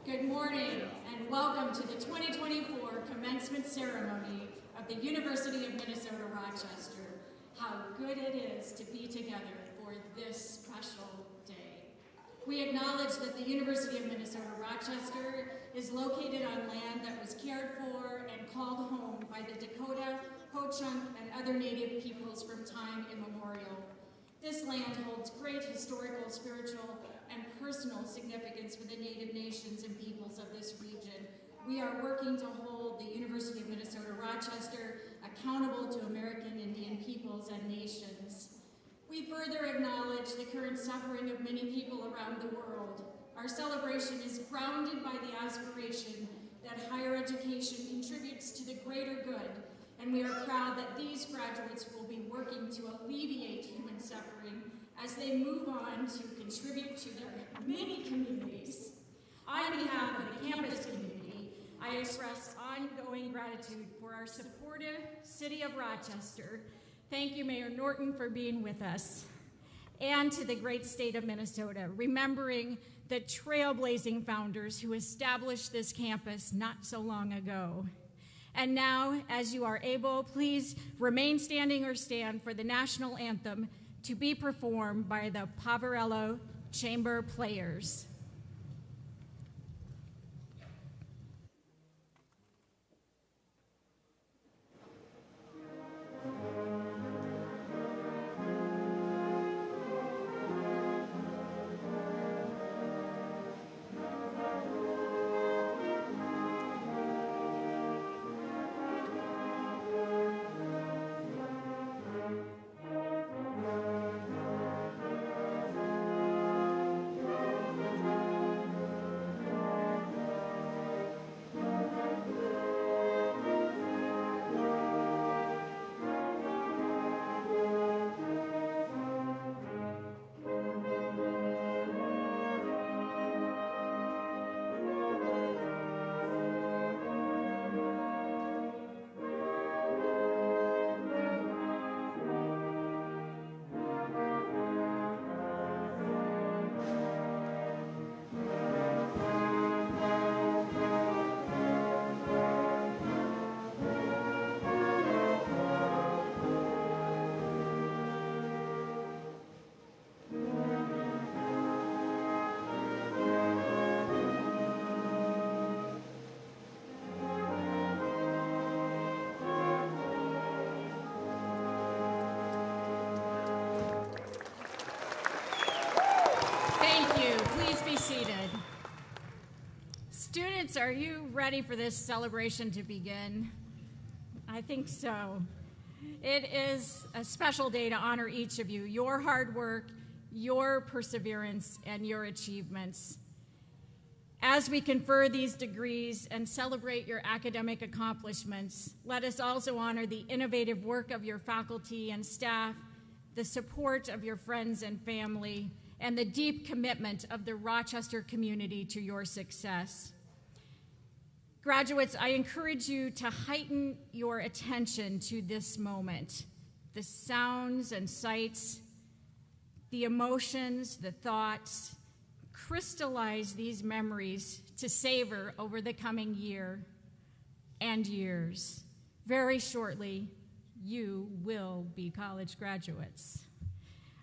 Good morning and welcome to the 2024 commencement ceremony of the University of Minnesota Rochester. How good it is to be together for this special day. We acknowledge that the University of Minnesota Rochester is located on land that was cared for and called home by the Dakota, Ho-Chunk, and other Native peoples from time immemorial. This land holds great historical, spiritual, and personal significance for the Native nations and peoples of this region. We are working to hold the University of Minnesota Rochester accountable to American Indian peoples and nations. We further acknowledge the current suffering of many people around the world. Our celebration is grounded by the aspiration that higher education contributes to the greater good, and we are proud that these graduates will be working to alleviate human suffering as they move on to contribute to their many communities. On behalf of the campus community, I express ongoing gratitude for our supportive City of Rochester. Thank you, Mayor Norton, for being with us. And to the great state of Minnesota, remembering the trailblazing founders who established this campus not so long ago. And now, as you are able, please remain standing or stand for the national anthem to be performed by the Poverello Chamber Players. Students, are you ready for this celebration to begin? I think so. It is a special day to honor each of you, your hard work, your perseverance, and your achievements. As we confer these degrees and celebrate your academic accomplishments, let us also honor the innovative work of your faculty and staff, the support of your friends and family, and the deep commitment of the Rochester community to your success. Graduates, I encourage you to heighten your attention to this moment. The sounds and sights, the emotions, the thoughts, crystallize these memories to savor over the coming year and years. Very shortly, you will be college graduates.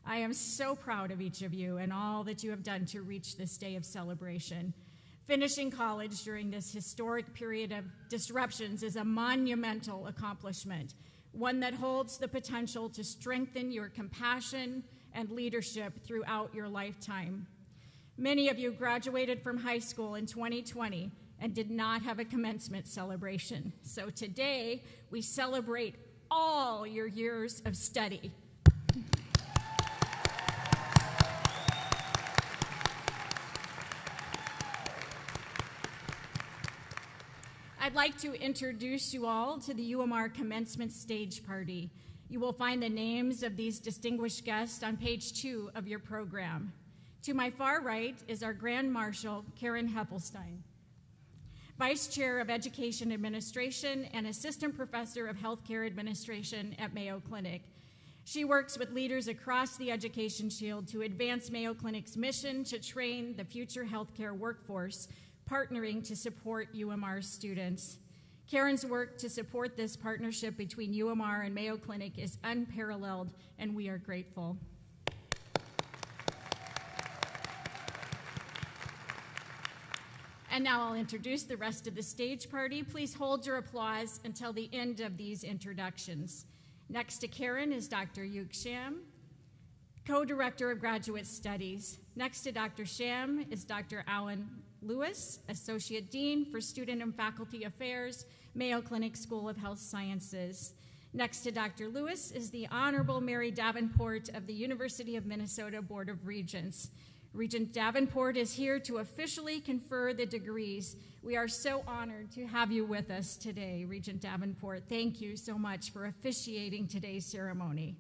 I am so proud of each of you and all that you have done to reach this day of celebration. Finishing college during this historic period of disruptions is a monumental accomplishment, one that holds the potential to strengthen your compassion and leadership throughout your lifetime. Many of you graduated from high school in 2020 and did not have a commencement celebration. So today, we celebrate all your years of study. I'd like to introduce you all to the UMR Commencement Stage Party. You will find the names of these distinguished guests on page 2 of your program. To my far right is our Grand Marshal, Karen Heppelstein, Vice Chair of Education Administration and Assistant Professor of Healthcare Administration at Mayo Clinic. She works with leaders across the education field to advance Mayo Clinic's mission to train the future healthcare workforce partnering to support UMR students. Karen's work to support this partnership between UMR and Mayo Clinic is unparalleled, and we are grateful. And now I'll introduce the rest of the stage party. Please hold your applause until the end of these introductions. Next to Karen is Dr. Yuk Sham, Co-Director of Graduate Studies. Next to Dr. Sham is Dr. Alan Lewis, Associate Dean for Student and Faculty Affairs, Mayo Clinic School of Health Sciences. Next to Dr. Lewis is the Honorable Mary Davenport of the University of Minnesota Board of Regents. Regent Davenport is here to officially confer the degrees. We are so honored to have you with us today, Regent Davenport. Thank you so much for officiating today's ceremony.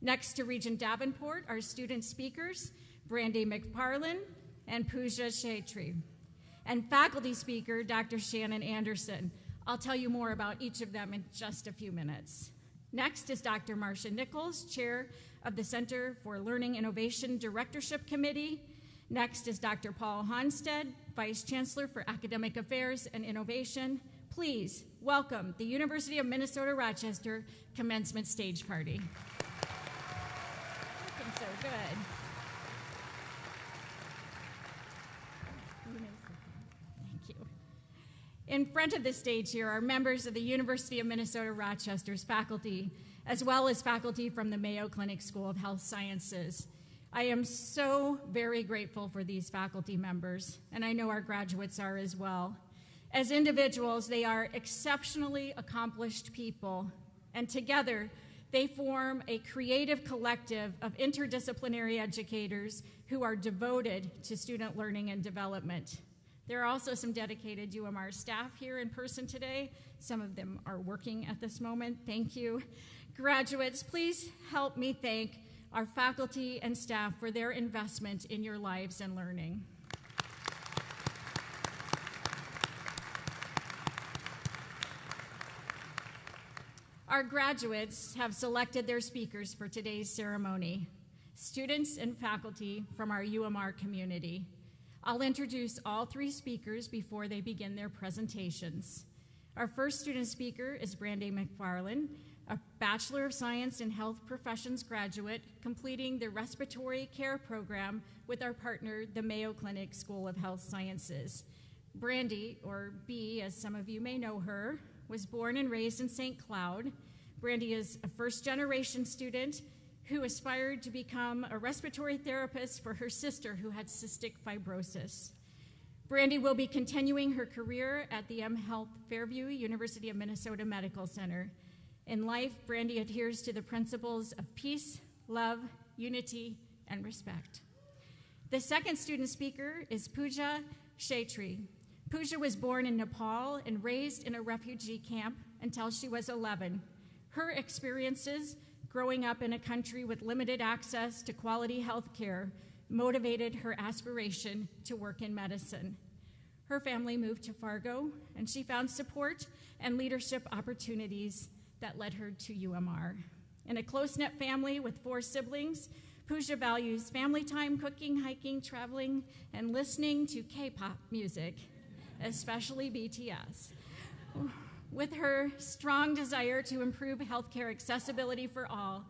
Next to Regent Davenport are student speakers, Brandy McFarland and Pooja Shetri, and faculty speaker, Dr. Shannon Anderson. I'll tell you more about each of them in just a few minutes. Next is Dr. Marcia Nichols, Chair of the Center for Learning Innovation Directorship Committee. Next is Dr. Paul Honstead, Vice Chancellor for Academic Affairs and Innovation. Please welcome the University of Minnesota Rochester Commencement Stage Party. Looking so good. Thank you. In front of the stage here are members of the University of Minnesota Rochester's faculty, as well as faculty from the Mayo Clinic School of Health Sciences. I am so very grateful for these faculty members, and I know our graduates are as well. As individuals, they are exceptionally accomplished people, and together they form a creative collective of interdisciplinary educators who are devoted to student learning and development. There are also some dedicated UMR staff here in person today. Some of them are working at this moment. Thank you. Graduates, please help me thank our faculty and staff for their investment in your lives and learning. Our graduates have selected their speakers for today's ceremony, students and faculty from our UMR community. I'll introduce all three speakers before they begin their presentations. Our first student speaker is Brandy McFarland, a Bachelor of Science in Health Professions graduate completing the respiratory care program with our partner, the Mayo Clinic School of Health Sciences. Brandy, or B, as some of you may know her, was born and raised in St. Cloud. Brandy is a first-generation student who aspired to become a respiratory therapist for her sister who had cystic fibrosis. Brandy will be continuing her career at the M Health Fairview University of Minnesota Medical Center. In life, Brandy adheres to the principles of peace, love, unity, and respect. The second student speaker is Pooja Shetri. Pooja was born in Nepal and raised in a refugee camp until she was 11. Her experiences growing up in a country with limited access to quality health care motivated her aspiration to work in medicine. Her family moved to Fargo, and she found support and leadership opportunities that led her to UMR. In a close-knit family with 4 siblings, Pooja values family time, cooking, hiking, traveling, and listening to K-pop music, especially BTS. With her strong desire to improve healthcare accessibility for all,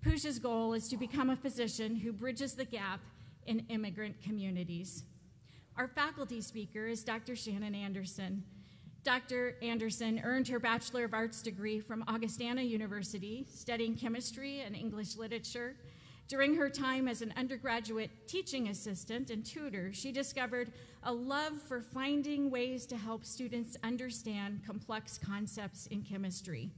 Pooja's goal is to become a physician who bridges the gap in immigrant communities. Our faculty speaker is Dr. Shannon Anderson. Dr. Anderson earned her Bachelor of Arts degree from Augustana University, studying chemistry and English literature. During her time as an undergraduate teaching assistant and tutor, she discovered a love for finding ways to help students understand complex concepts in chemistry.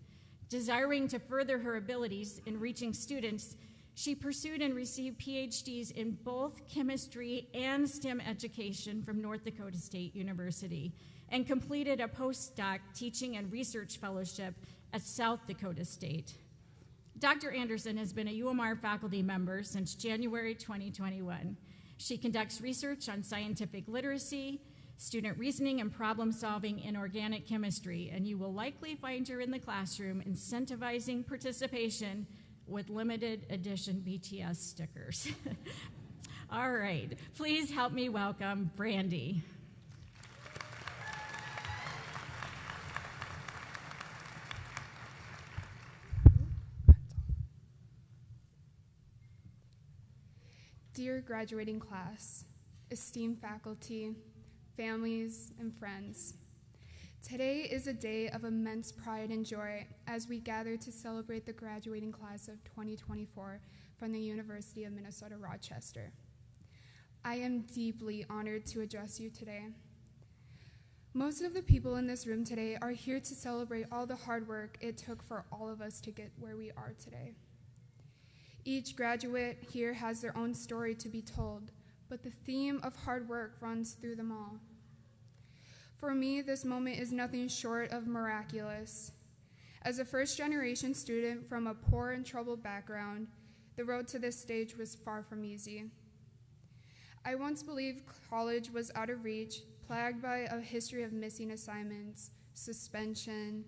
Desiring to further her abilities in reaching students, she pursued and received PhDs in both chemistry and STEM education from North Dakota State University, and completed a postdoc teaching and research fellowship at South Dakota State. Dr. Anderson has been a UMR faculty member since January 2021. She conducts research on scientific literacy, student reasoning, and problem solving in organic chemistry, and you will likely find her in the classroom incentivizing participation with limited edition BTS stickers. All right, please help me welcome Brandy. Dear graduating class, esteemed faculty, families, and friends, today is a day of immense pride and joy as we gather to celebrate the graduating class of 2024 from the University of Minnesota, Rochester. I am deeply honored to address you today. Most of the people in this room today are here to celebrate all the hard work it took for all of us to get where we are today. Each graduate here has their own story to be told, but the theme of hard work runs through them all. For me, this moment is nothing short of miraculous. As a first-generation student from a poor and troubled background, the road to this stage was far from easy. I once believed college was out of reach, plagued by a history of missing assignments, suspension,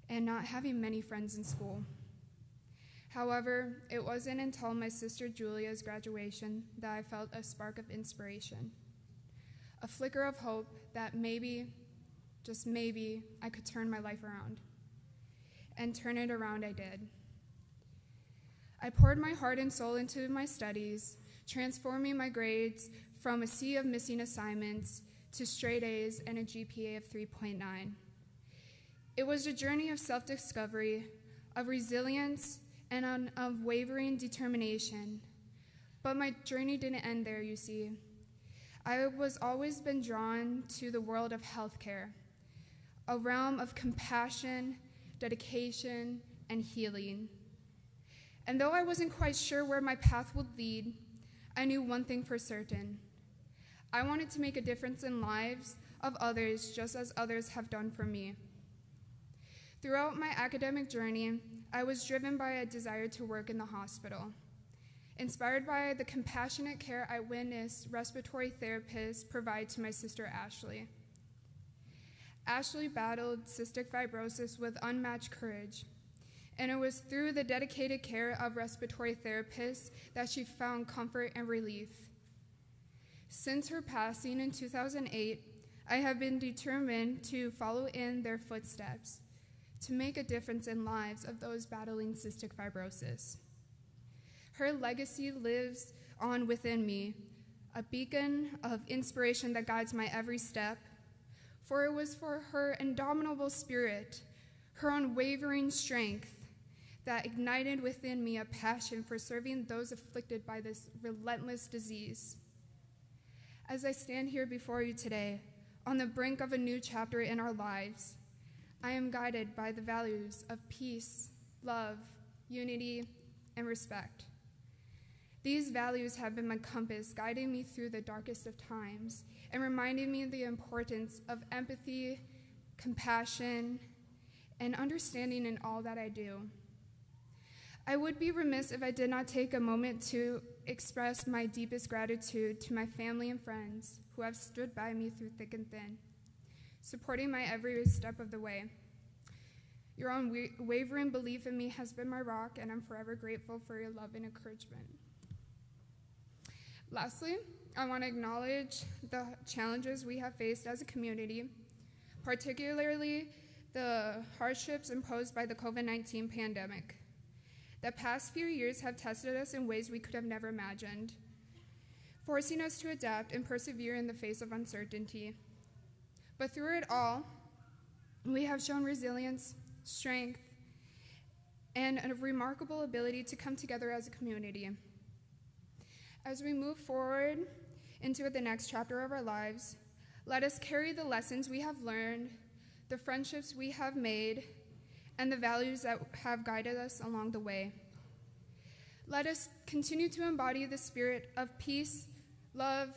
and not having many friends in school. However, it wasn't until my sister Julia's graduation that I felt a spark of inspiration, a flicker of hope that maybe, just maybe, I could turn my life around. And turn it around I did. I poured my heart and soul into my studies, transforming my grades from a sea of missing assignments to straight A's and a GPA of 3.9. It was a journey of self-discovery, of resilience, and an unwavering determination. But my journey didn't end there, you see. I was always been drawn to the world of healthcare, a realm of compassion, dedication, and healing. And though I wasn't quite sure where my path would lead, I knew one thing for certain. I wanted to make a difference in lives of others just as others have done for me. Throughout my academic journey, I was driven by a desire to work in the hospital, inspired by the compassionate care I witnessed respiratory therapists provide to my sister Ashley. Ashley battled cystic fibrosis with unmatched courage, and it was through the dedicated care of respiratory therapists that she found comfort and relief. Since her passing in 2008, I have been determined to follow in their footsteps, to make a difference in lives of those battling cystic fibrosis. Her legacy lives on within me, a beacon of inspiration that guides my every step, for it was for her indomitable spirit, her unwavering strength, that ignited within me a passion for serving those afflicted by this relentless disease. As I stand here before you today, on the brink of a new chapter in our lives, I am guided by the values of peace, love, unity, and respect. These values have been my compass, guiding me through the darkest of times and reminding me of the importance of empathy, compassion, and understanding in all that I do. I would be remiss if I did not take a moment to express my deepest gratitude to my family and friends who have stood by me through thick and thin, supporting my every step of the way. Your unwavering belief in me has been my rock, and I'm forever grateful for your love and encouragement. Lastly, I want to acknowledge the challenges we have faced as a community, particularly the hardships imposed by the COVID-19 pandemic. The past few years have tested us in ways we could have never imagined, forcing us to adapt and persevere in the face of uncertainty. But through it all, we have shown resilience, strength, and a remarkable ability to come together as a community. As we move forward into the next chapter of our lives, let us carry the lessons we have learned, the friendships we have made, and the values that have guided us along the way. Let us continue to embody the spirit of peace, love,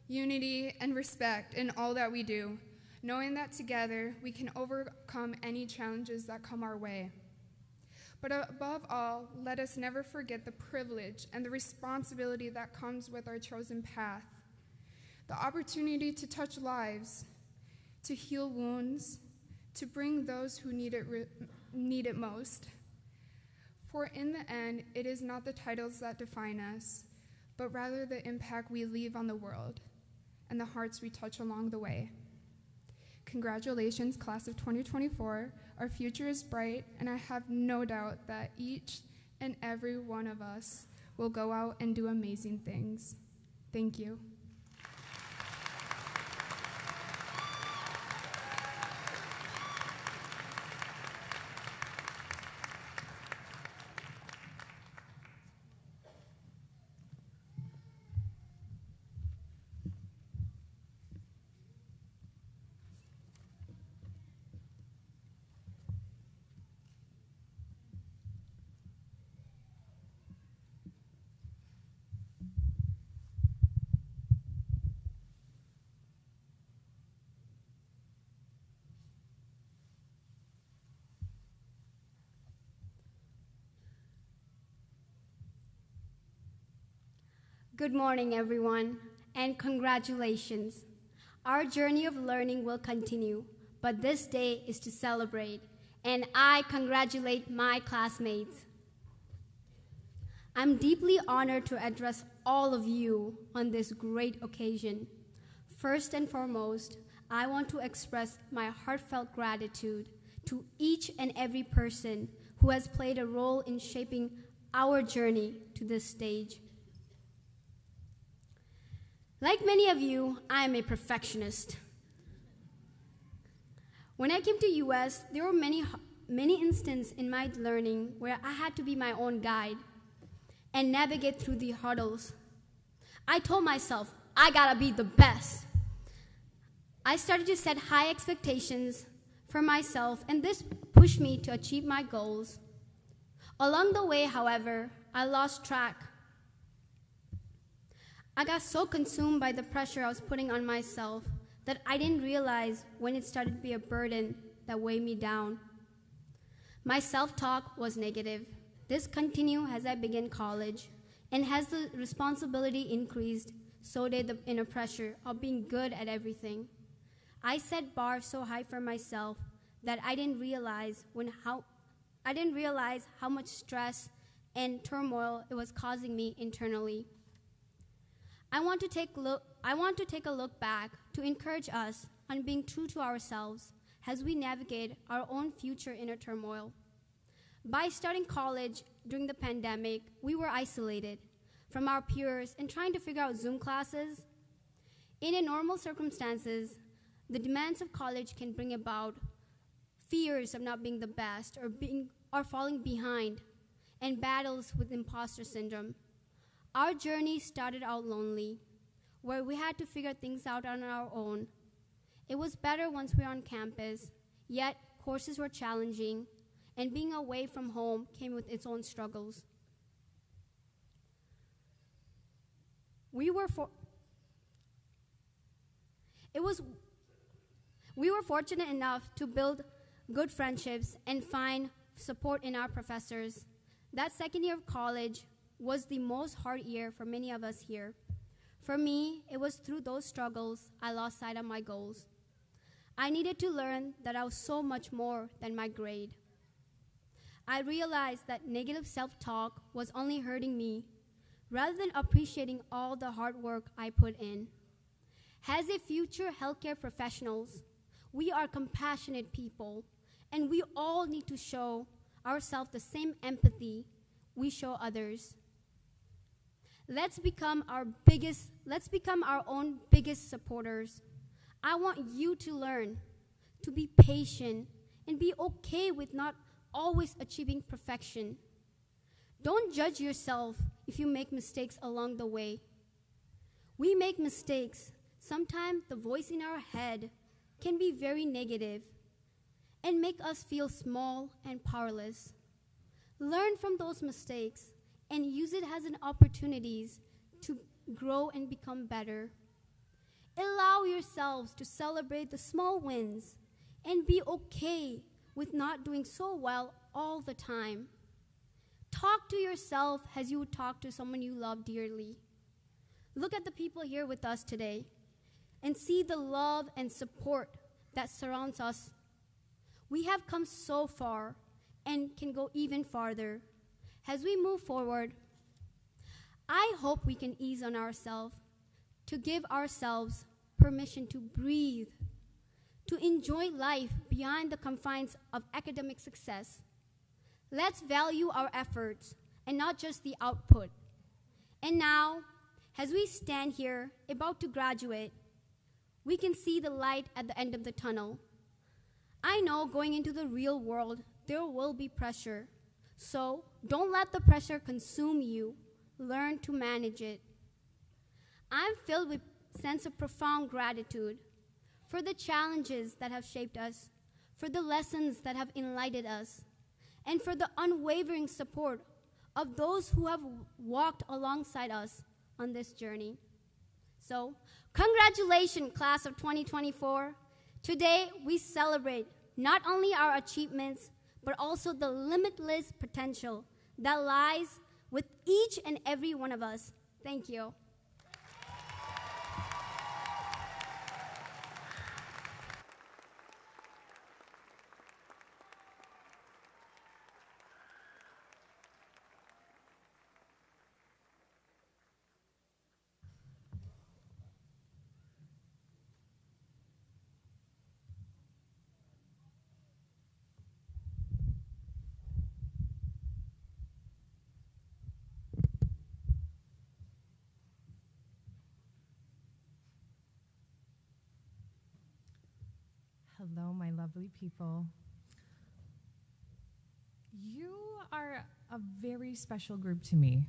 unity, and respect in all that we do, knowing that together we can overcome any challenges that come our way. But above all, let us never forget the privilege and the responsibility that comes with our chosen path, the opportunity to touch lives, to heal wounds, to bring those who need it most. For in the end, it is not the titles that define us, but rather the impact we leave on the world and the hearts we touch along the way. Congratulations, class of 2024. Our future is bright, and I have no doubt that each and every one of us will go out and do amazing things. Thank you. Good morning, everyone, and congratulations. Our journey of learning will continue, but this day is to celebrate, and I congratulate my classmates. I'm deeply honored to address all of you on this great occasion. First and foremost, I want to express my heartfelt gratitude to each and every person who has played a role in shaping our journey to this stage. Like many of you, I am a perfectionist. When I came to US, there were many instances in my learning where I had to be my own guide and navigate through the hurdles. I told myself, I gotta be the best. I started to set high expectations for myself, and this pushed me to achieve my goals. Along the way, however, I lost track. I got so consumed by the pressure I was putting on myself that I didn't realize when it started to be a burden that weighed me down. My self-talk was negative. This continued as I began college, and as the responsibility increased, so did the inner pressure of being good at everything. I set bars so high for myself that I didn't realize how much stress and turmoil it was causing me internally. I want to take a look back to encourage us on being true to ourselves as we navigate our own future inner turmoil. By starting college during the pandemic, we were isolated from our peers and trying to figure out Zoom classes. In normal circumstances, the demands of college can bring about fears of not being the best or falling behind, and battles with imposter syndrome. Our journey started out lonely, where we had to figure things out on our own. It was better once we were on campus, yet courses were challenging, and being away from home came with its own struggles. We were fortunate enough to build good friendships and find support in our professors. That second year of college was the most hard year for many of us here. For me, it was through those struggles I lost sight of my goals. I needed to learn that I was so much more than my grade. I realized that negative self-talk was only hurting me, rather than appreciating all the hard work I put in. As a future healthcare professionals, we are compassionate people, and we all need to show ourselves the same empathy we show others. Let's become our own biggest supporters. I want you to learn to be patient and be okay with not always achieving perfection. Don't judge yourself if you make mistakes along the way. We make mistakes. Sometimes the voice in our head can be very negative and make us feel small and powerless. Learn from those mistakes and use it as an opportunities to grow and become better. Allow yourselves to celebrate the small wins and be okay with not doing so well all the time. Talk to yourself as you would talk to someone you love dearly. Look at the people here with us today and see the love and support that surrounds us. We have come so far and can go even farther. As we move forward, I hope we can ease on ourselves, to give ourselves permission to breathe, to enjoy life beyond the confines of academic success. Let's value our efforts and not just the output. And now, as we stand here about to graduate, we can see the light at the end of the tunnel. I know going into the real world, there will be pressure. So don't let the pressure consume you. Learn to manage it. I'm filled with a sense of profound gratitude for the challenges that have shaped us, for the lessons that have enlightened us, and for the unwavering support of those who have walked alongside us on this journey. So, congratulations, class of 2024. Today, we celebrate not only our achievements, but also the limitless potential that lies with each and every one of us. Thank you. Hello, my lovely people. You are a very special group to me.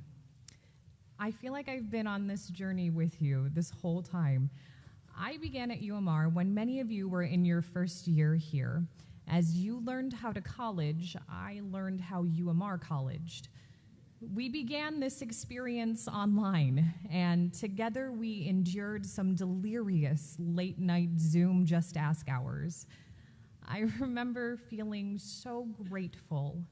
I feel like I've been on this journey with you this whole time. I began at UMR when many of you were in your first year here. As you learned how to college, I learned how UMR colleged. We began this experience online, and together we endured some delirious late-night Zoom Just Ask hours. I remember feeling so grateful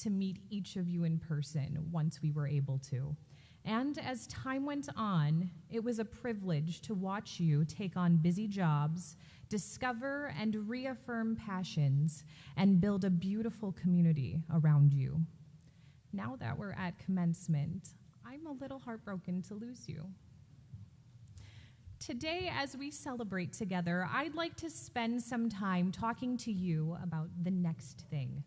to meet each of you in person once we were able to. And as time went on, it was a privilege to watch you take on busy jobs, discover and reaffirm passions, and build a beautiful community around you. Now that we're at commencement, I'm a little heartbroken to lose you. Today, as we celebrate together, I'd like to spend some time talking to you about the next thing.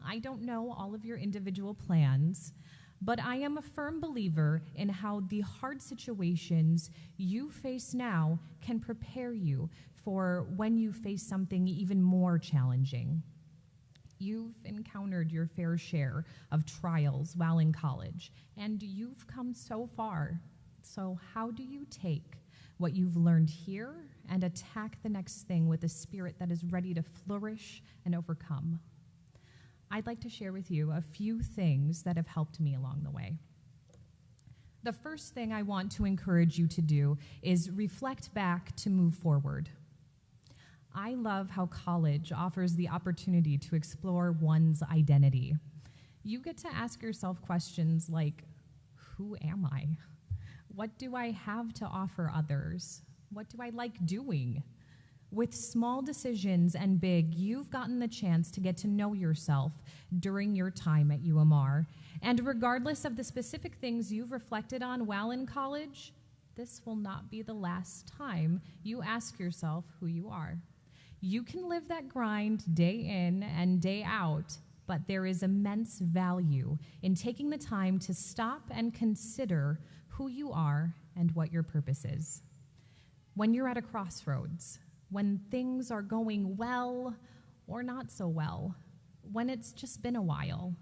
I don't know all of your individual plans, but I am a firm believer in how the hard situations you face now can prepare you for when you face something even more challenging. You've encountered your fair share of trials while in college, and you've come so far. So how do you take what you've learned here and attack the next thing with a spirit that is ready to flourish and overcome? I'd like to share with you a few things that have helped me along the way. The first thing I want to encourage you to do is reflect back to move forward. I love how college offers the opportunity to explore one's identity. You get to ask yourself questions like, who am I? What do I have to offer others? What do I like doing? With small decisions and big, you've gotten the chance to get to know yourself during your time at UMR. And regardless of the specific things you've reflected on while in college, this will not be the last time you ask yourself who you are. You can live that grind day in and day out, but there is immense value in taking the time to stop and consider who you are and what your purpose is. When you're at a crossroads, when things are going well or not so well, when it's just been a while,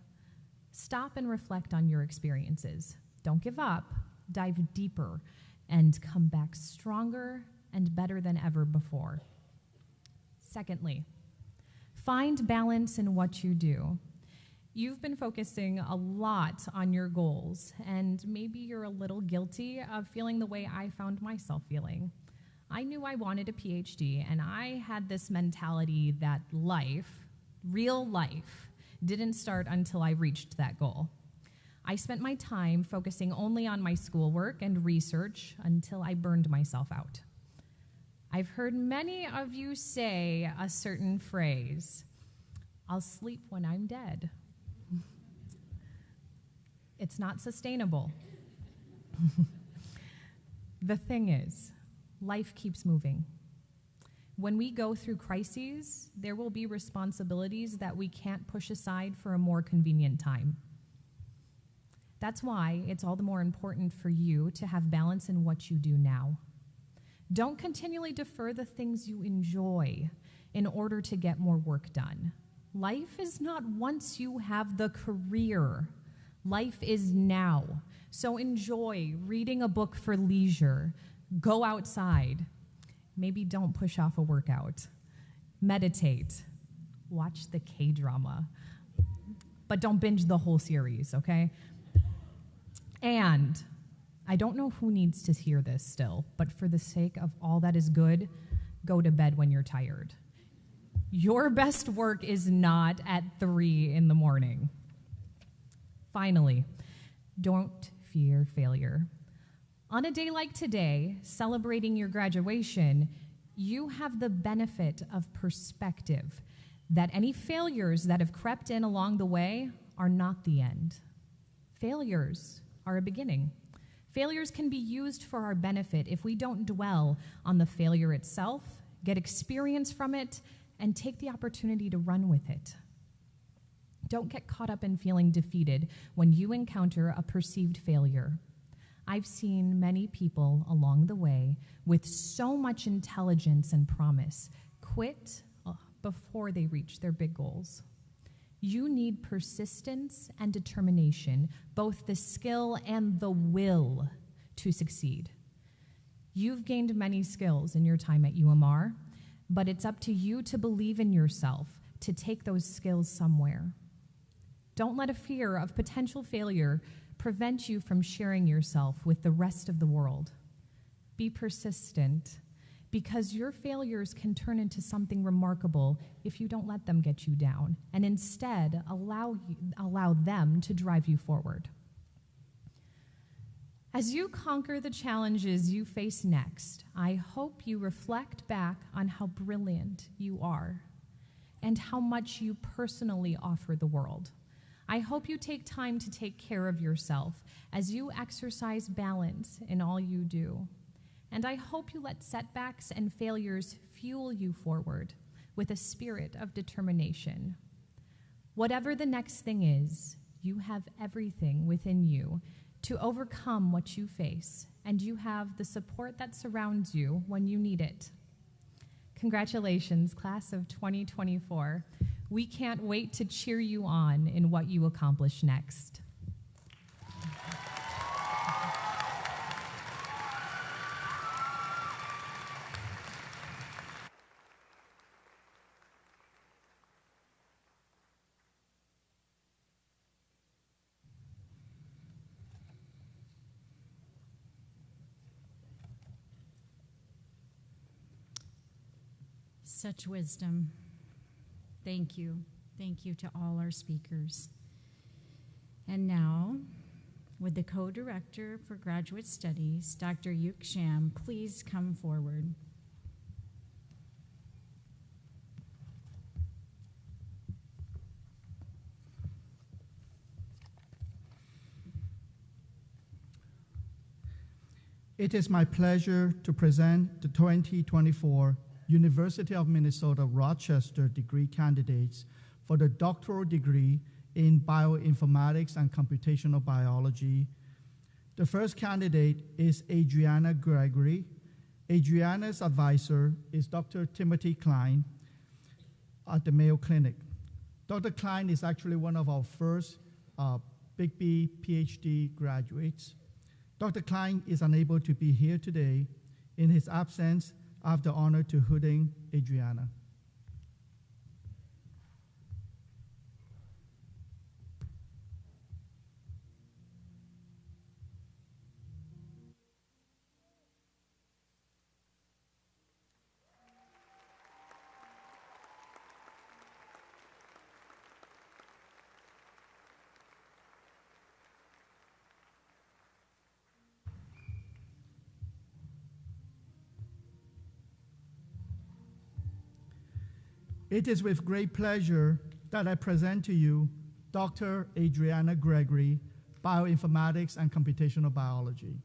stop and reflect on your experiences. Don't give up, dive deeper, and come back stronger and better than ever before. Secondly, find balance in what you do. You've been focusing a lot on your goals, and maybe you're a little guilty of feeling the way I found myself feeling. I knew I wanted a PhD, and I had this mentality that life, real life, didn't start until I reached that goal. I spent my time focusing only on my schoolwork and research until I burned myself out. I've heard many of you say a certain phrase, "I'll sleep when I'm dead." It's not sustainable. The thing is, life keeps moving. When we go through crises, there will be responsibilities that we can't push aside for a more convenient time. That's why it's all the more important for you to have balance in what you do now. Don't continually defer the things you enjoy in order to get more work done. Life is not once you have the career. Life is now. So enjoy reading a book for leisure. Go outside. Maybe don't push off a workout. Meditate. Watch the K-drama. But don't binge the whole series, okay? And I don't know who needs to hear this still, but for the sake of all that is good, go to bed when you're tired. Your best work is not at 3 in the morning. Finally, don't fear failure. On a day like today, celebrating your graduation, you have the benefit of perspective that any failures that have crept in along the way are not the end. Failures are a beginning. Failures can be used for our benefit if we don't dwell on the failure itself, get experience from it, and take the opportunity to run with it. Don't get caught up in feeling defeated when you encounter a perceived failure. I've seen many people along the way with so much intelligence and promise quit before they reach their big goals. You need persistence and determination, both the skill and the will to succeed. You've gained many skills in your time at UMR, but it's up to you to believe in yourself, to take those skills somewhere. Don't let a fear of potential failure prevent you from sharing yourself with the rest of the world. Be persistent, because your failures can turn into something remarkable if you don't let them get you down, and instead allow them to drive you forward. As you conquer the challenges you face next, I hope you reflect back on how brilliant you are and how much you personally offer the world. I hope you take time to take care of yourself as you exercise balance in all you do. And I hope you let setbacks and failures fuel you forward with a spirit of determination. Whatever the next thing is, you have everything within you to overcome what you face, and you have the support that surrounds you when you need it. Congratulations, class of 2024. We can't wait to cheer you on in what you accomplish next. Such wisdom. Thank you. Thank you to all our speakers. And now, would the co-director for graduate studies, Dr. Yuk Sham, please come forward. It is my pleasure to present the 2024 University of Minnesota Rochester degree candidates for the doctoral degree in bioinformatics and computational biology. The first candidate is Adriana Gregory. Adriana's advisor is Dr. Timothy Klein at the Mayo Clinic. Dr. Klein is actually one of our first Big B PhD graduates. Dr. Klein is unable to be here today. In his absence, I have the honor to hooding Adriana. It is with great pleasure that I present to you Dr. Adriana Gregory, Bioinformatics and Computational Biology.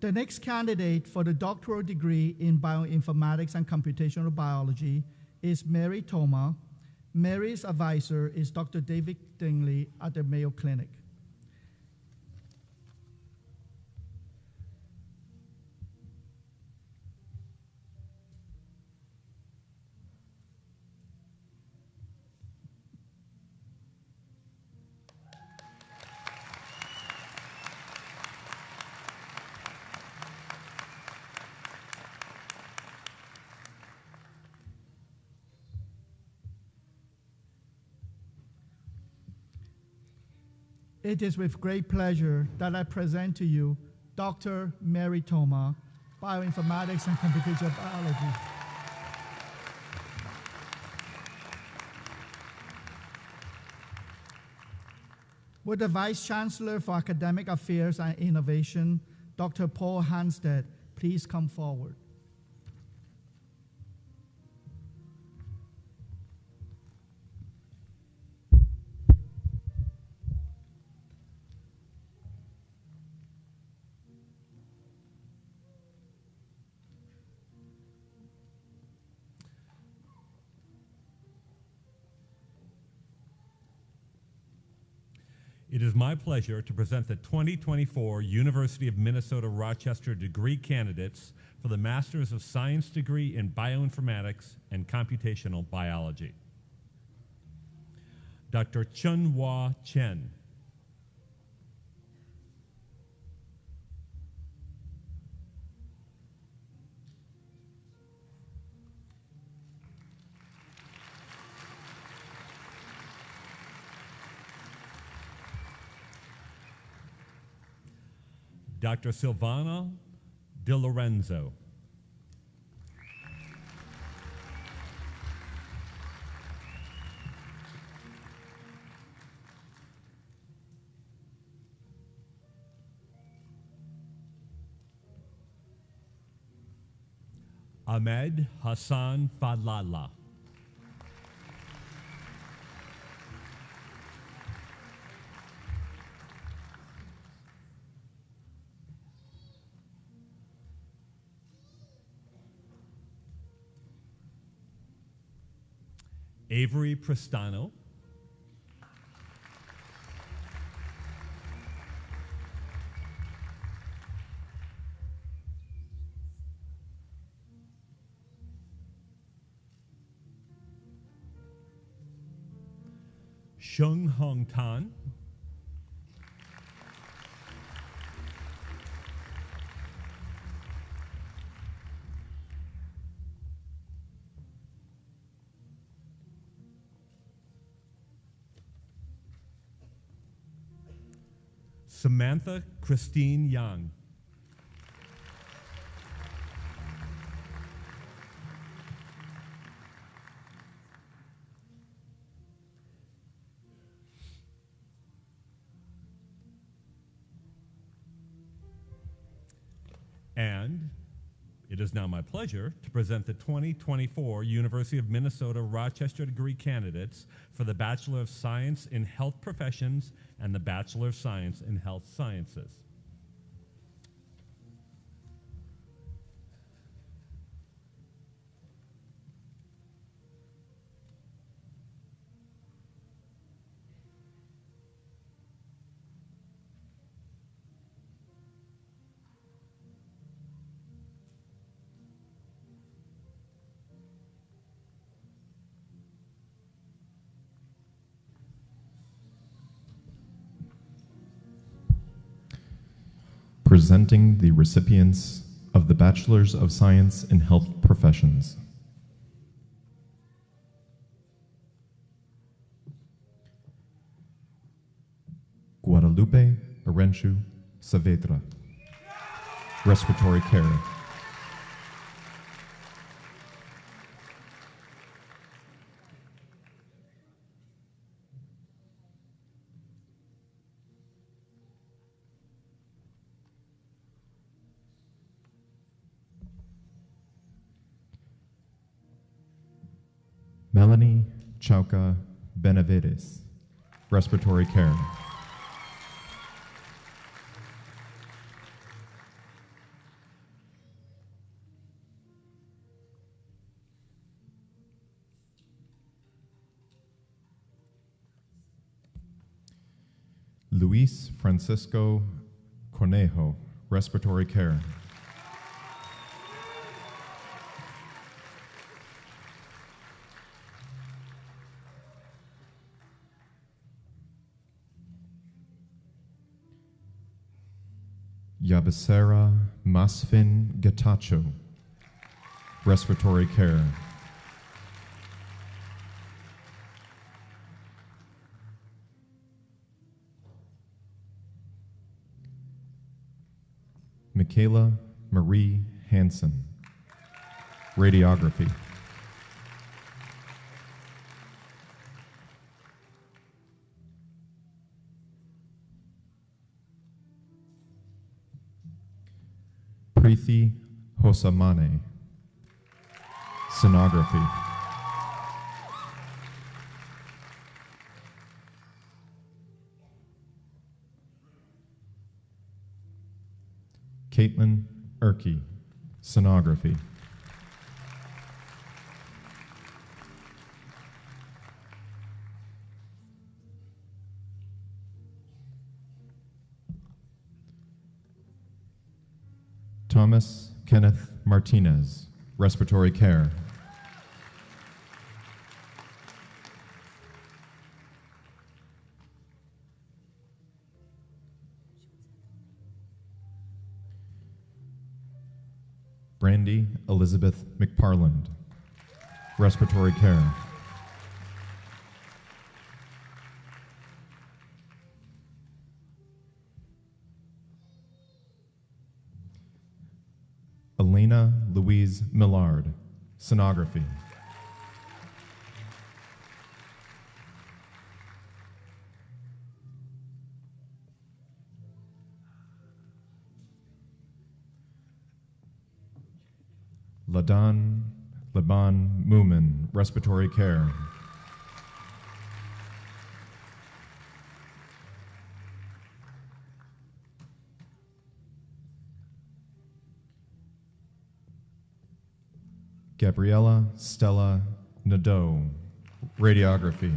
The next candidate for the doctoral degree in bioinformatics and computational biology is Mary Thoma. Mary's advisor is Dr. David Dingley at the Mayo Clinic. It is with great pleasure that I present to you Dr. Mary Thoma, Bioinformatics and Computational Biology. Would the Vice Chancellor for Academic Affairs and Innovation, Dr. Paul Hanstead, please come forward? It is my pleasure to present the 2024 University of Minnesota Rochester degree candidates for the Master's of Science degree in Bioinformatics and Computational Biology. Dr. Chun-Hua Chen. Dr. Silvana De Lorenzo. Ahmed Hassan Fadlallah. Avery Prestano. Sheng Hong Tan. Samantha Christine Young. And it is now my pleasure to present the 2024 University of Minnesota Rochester degree candidates for the Bachelor of Science in Health Professions and the Bachelor of Science in Health Sciences. Presenting the recipients of the Bachelors of Science in Health Professions. Guadalupe Arenchu Saavedra, Respiratory Care. Melanie Chauca Benavides, Respiratory Care. Luis Francisco Cornejo, respiratory care. Yabasera Masfin Getacho, respiratory care. Michaela Marie Hansen, radiography. Preeti Hosamane, sonography. Caitlin Erkey, sonography. Thomas Kenneth Martinez, respiratory care. Brandy Elizabeth McParland, respiratory care. Elena Louise Millard, sonography. Ladan Laban Moomin, respiratory care. Gabriella Stella Nadeau, radiography.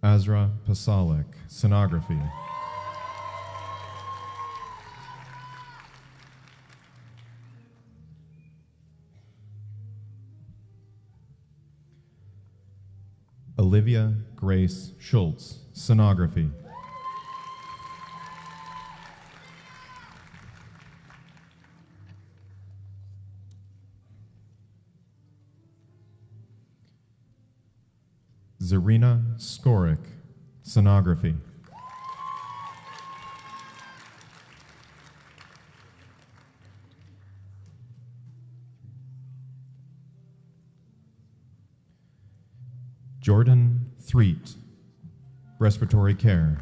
Azra Pasalik, sonography. Olivia Grace Schultz, sonography. Zarina Skorik, sonography. Jordan Threet, respiratory care.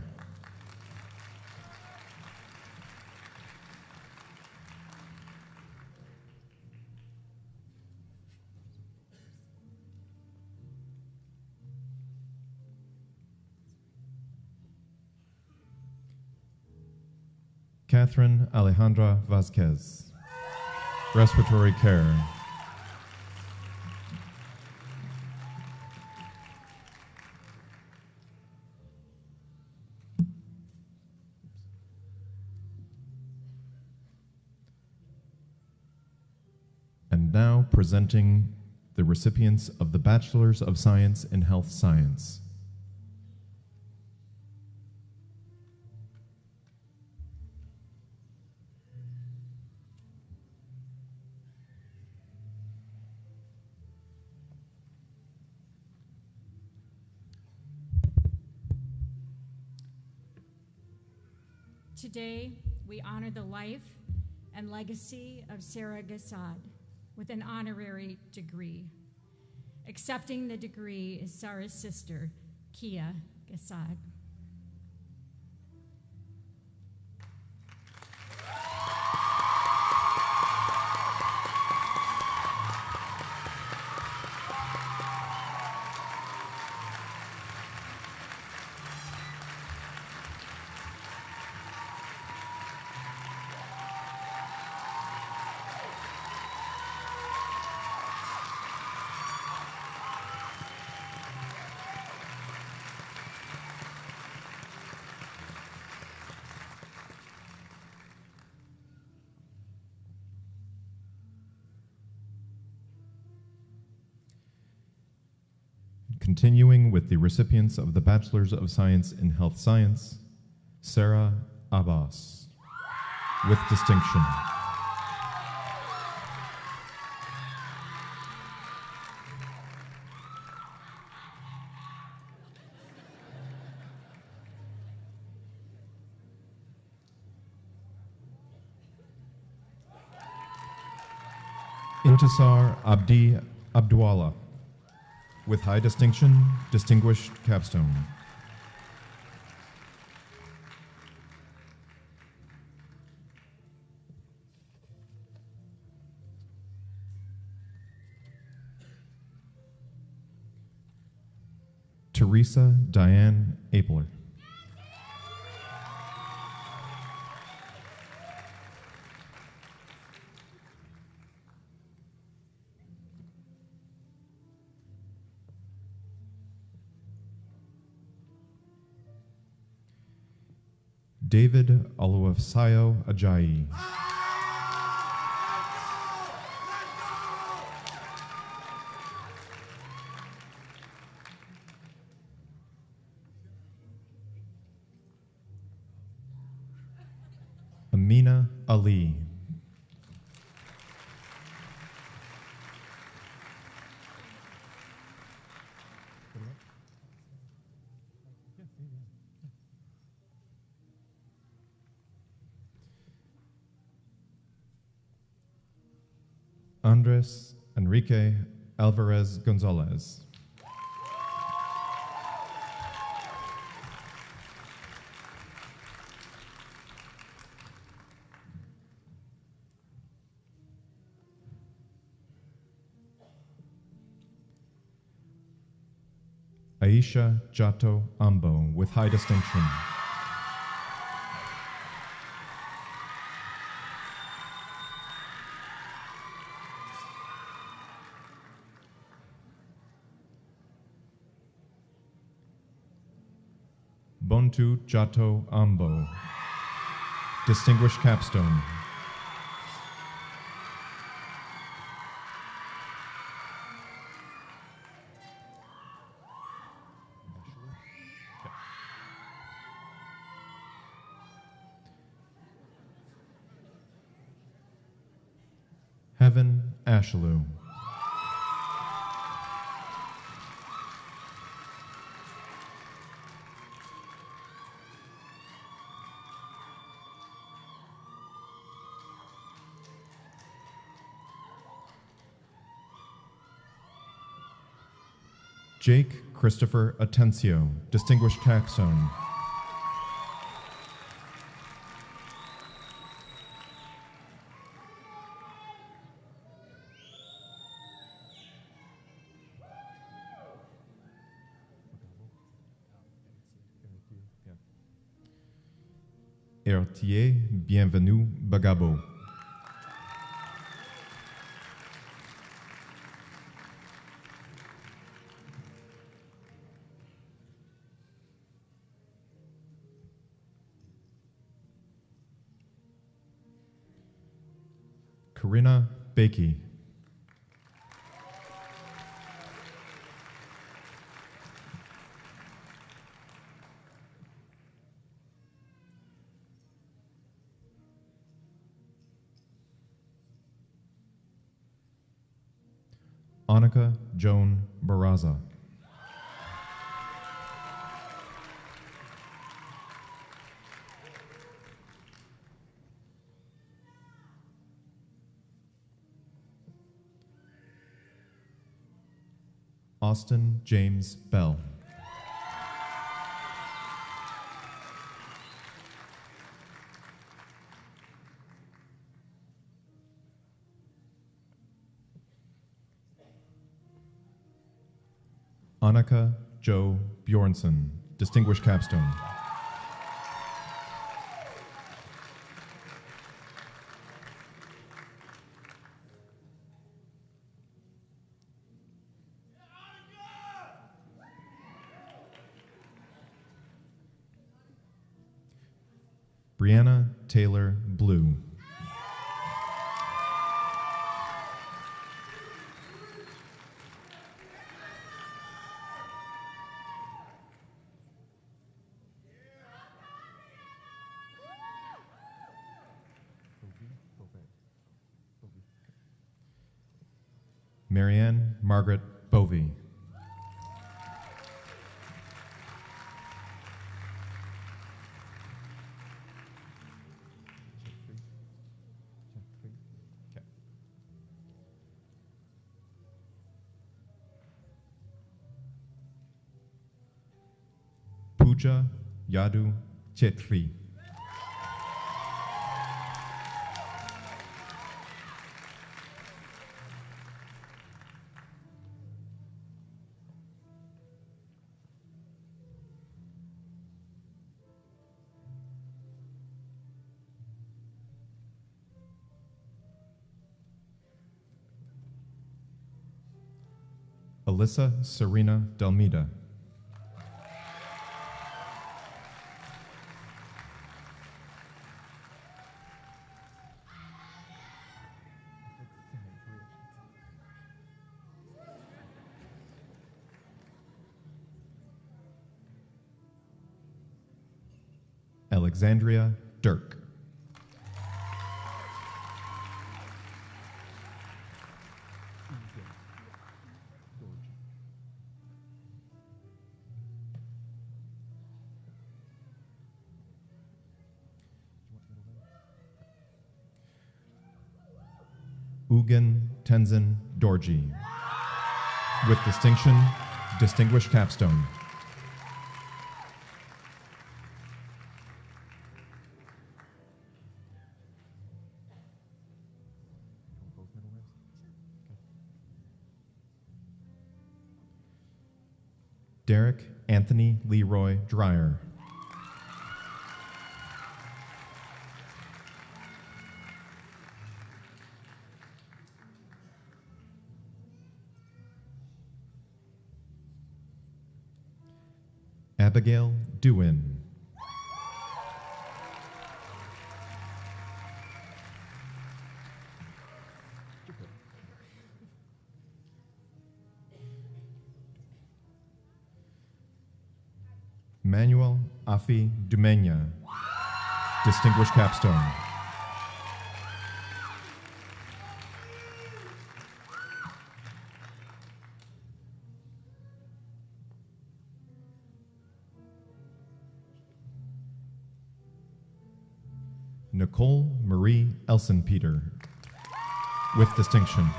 Catherine Alejandra Vasquez, respiratory care. And now presenting the recipients of the Bachelor's of Science in Health Science. Today, we honor the life and legacy of Sarah Gassad with an honorary degree. Accepting the degree is Sarah's sister, Kia Gassad. Continuing with the recipients of the Bachelors of Science in Health Science, Sarah Abbas, with distinction. Intisar Abdi Abdullah, with high distinction, distinguished capstone. Teresa Diane Apler. David Oluwaseyo Ajayi. Amina Ali. Andres Enrique Alvarez Gonzalez. Aisha Jato Ambo, with high distinction. Bontu Jato Ambo, distinguished capstone. Heaven Ashalou. Jake Christopher Atencio, distinguished capstone. Ertier Bienvenu Bagabo. Corinna Bakey. Annika Joan Barraza. Austin James Bell. Annika Joe Bjornson, distinguished capstone. Brianna Taylor Blue. Marianne Margaret Bovey. Pooja Yadu Chetri. Alyssa Serena Delmeda. Alexandria Dirk. Ugen Tenzin Dorji. With distinction, Distinguished Capstone. Derek Anthony Leroy Dreyer. Abigail Dewin. Manuel Afi Dumenya, Distinguished Capstone. Nicole Marie Elsenpeter, with distinction.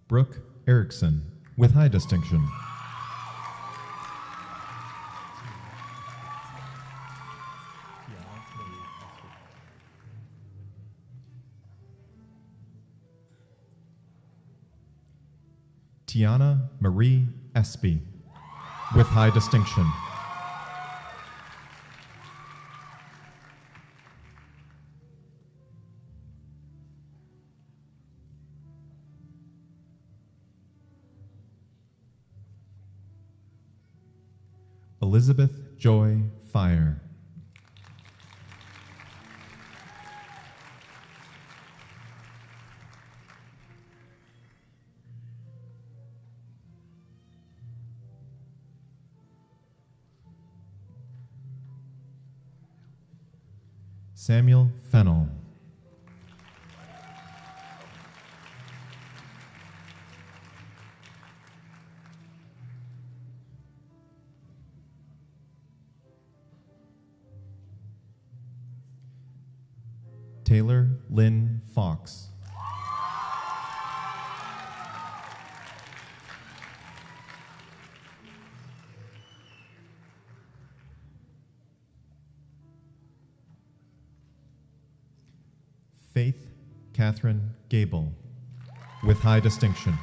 Brooke Erickson, with high distinction. Tiana Marie Espy, with high distinction. Elizabeth Joy Fire. Samuel Fennell. Taylor Lynn Fox. Faith Catherine Gable, with high distinction.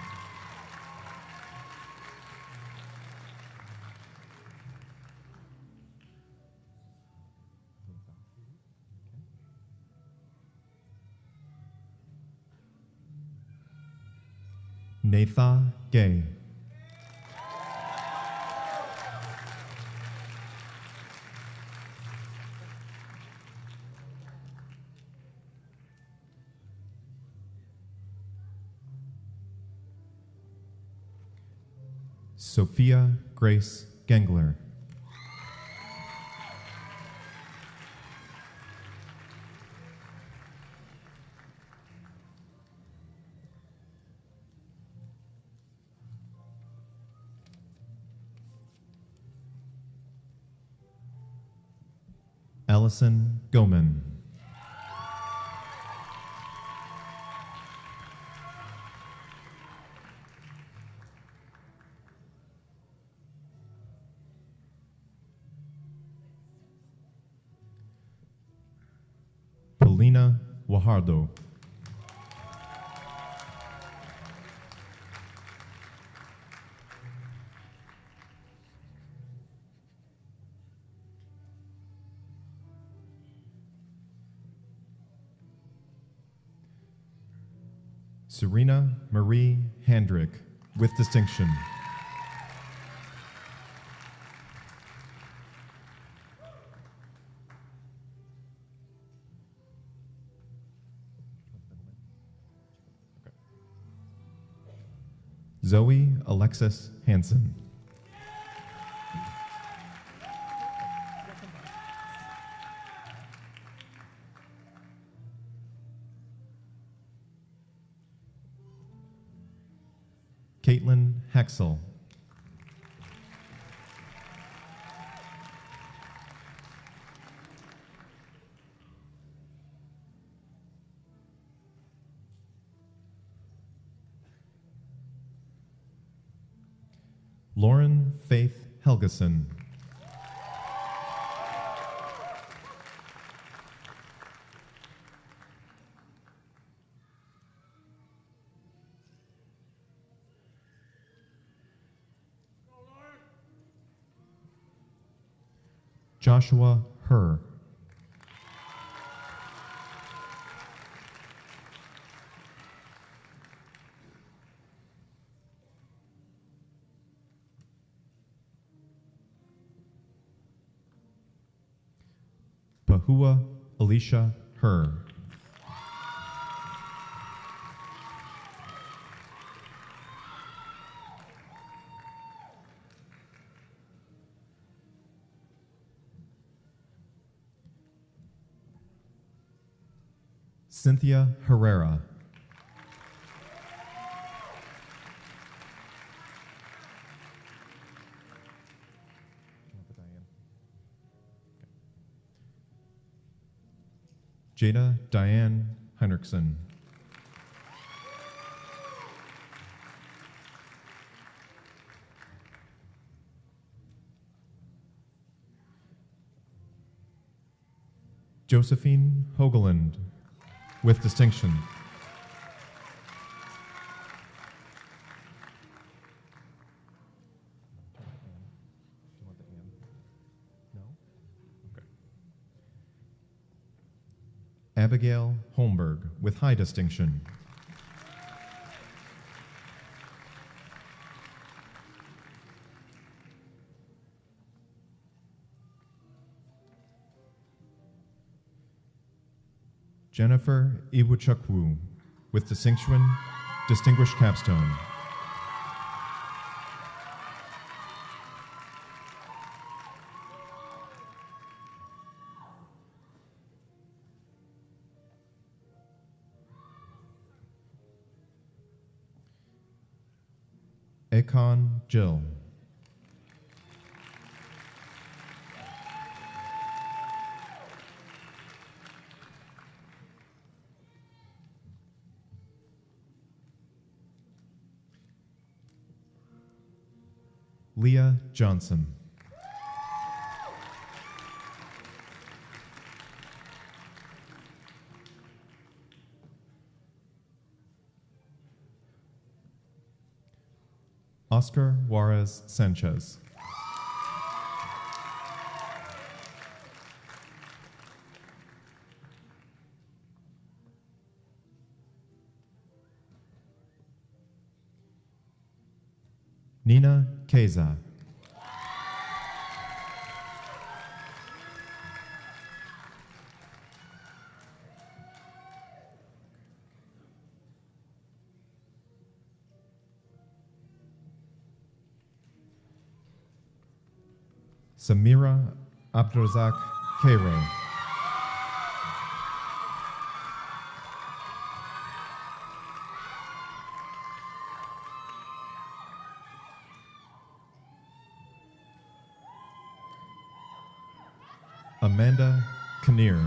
Natha Gay. Sophia Grace Gengler. Allison Goman. Polina Wajardo. Serena Marie Handrick, with distinction. Zoe Alexis Hansen. Caitlin Hexel. Lauren Faith Helgeson. Joshua Herr. Pahua Alicia Herr. Cynthia Herrera. Jada Diane Henriksen. Josephine Hogeland, with distinction. Abigail Holmberg, with high distinction. Jennifer Iwuchukwu, with distinction, distinguished capstone. Akon Jill. Leah Johnson. Oscar Juarez Sanchez. Nina Keza. Samira Abdrazak Cairo. Amanda Kinnear.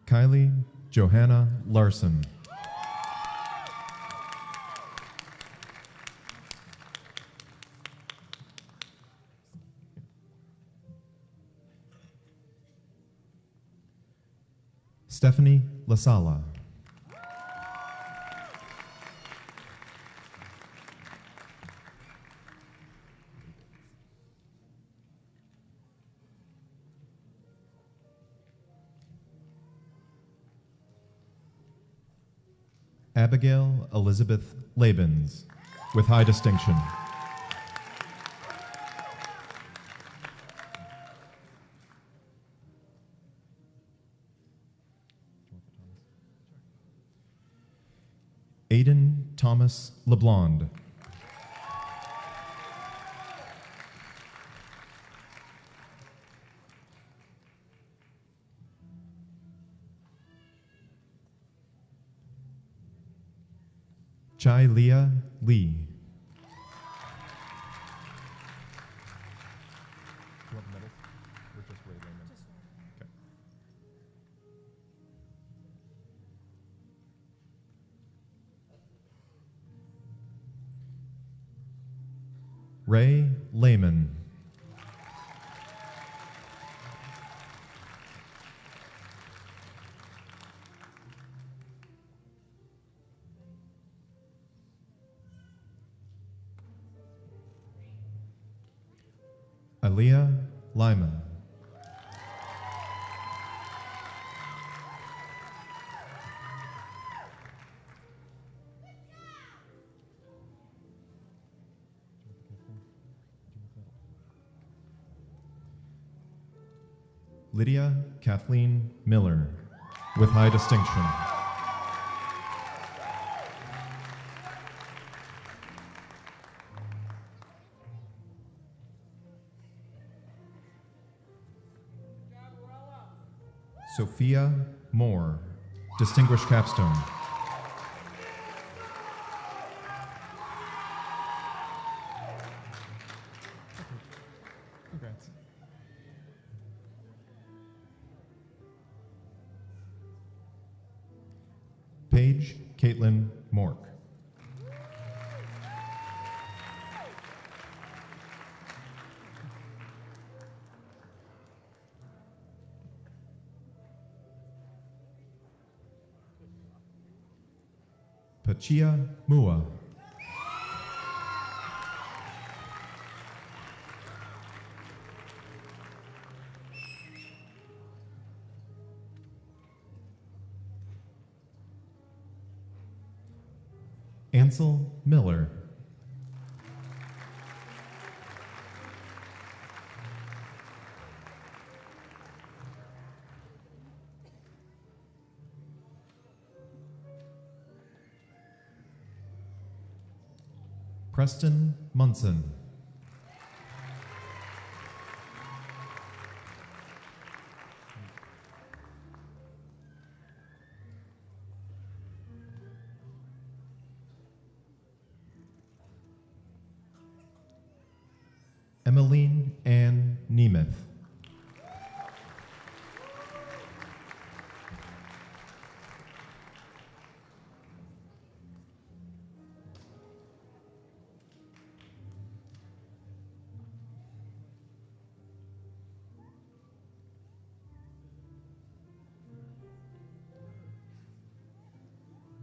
Kylie Johanna Larson. Stephanie Lasala. Abigail Elizabeth Labens, with high distinction. Aiden Thomas LeBlond. Chai Leah Lee. Ray Lehman. Aaliyah Lyman. Lydia Kathleen Miller, with high distinction. Sophia Moore, Distinguished Capstone. Congrats. Paige Caitlin Mork. Pachia Mua. Ansel Miller. Preston Munson. Emmeline Ann Nemeth.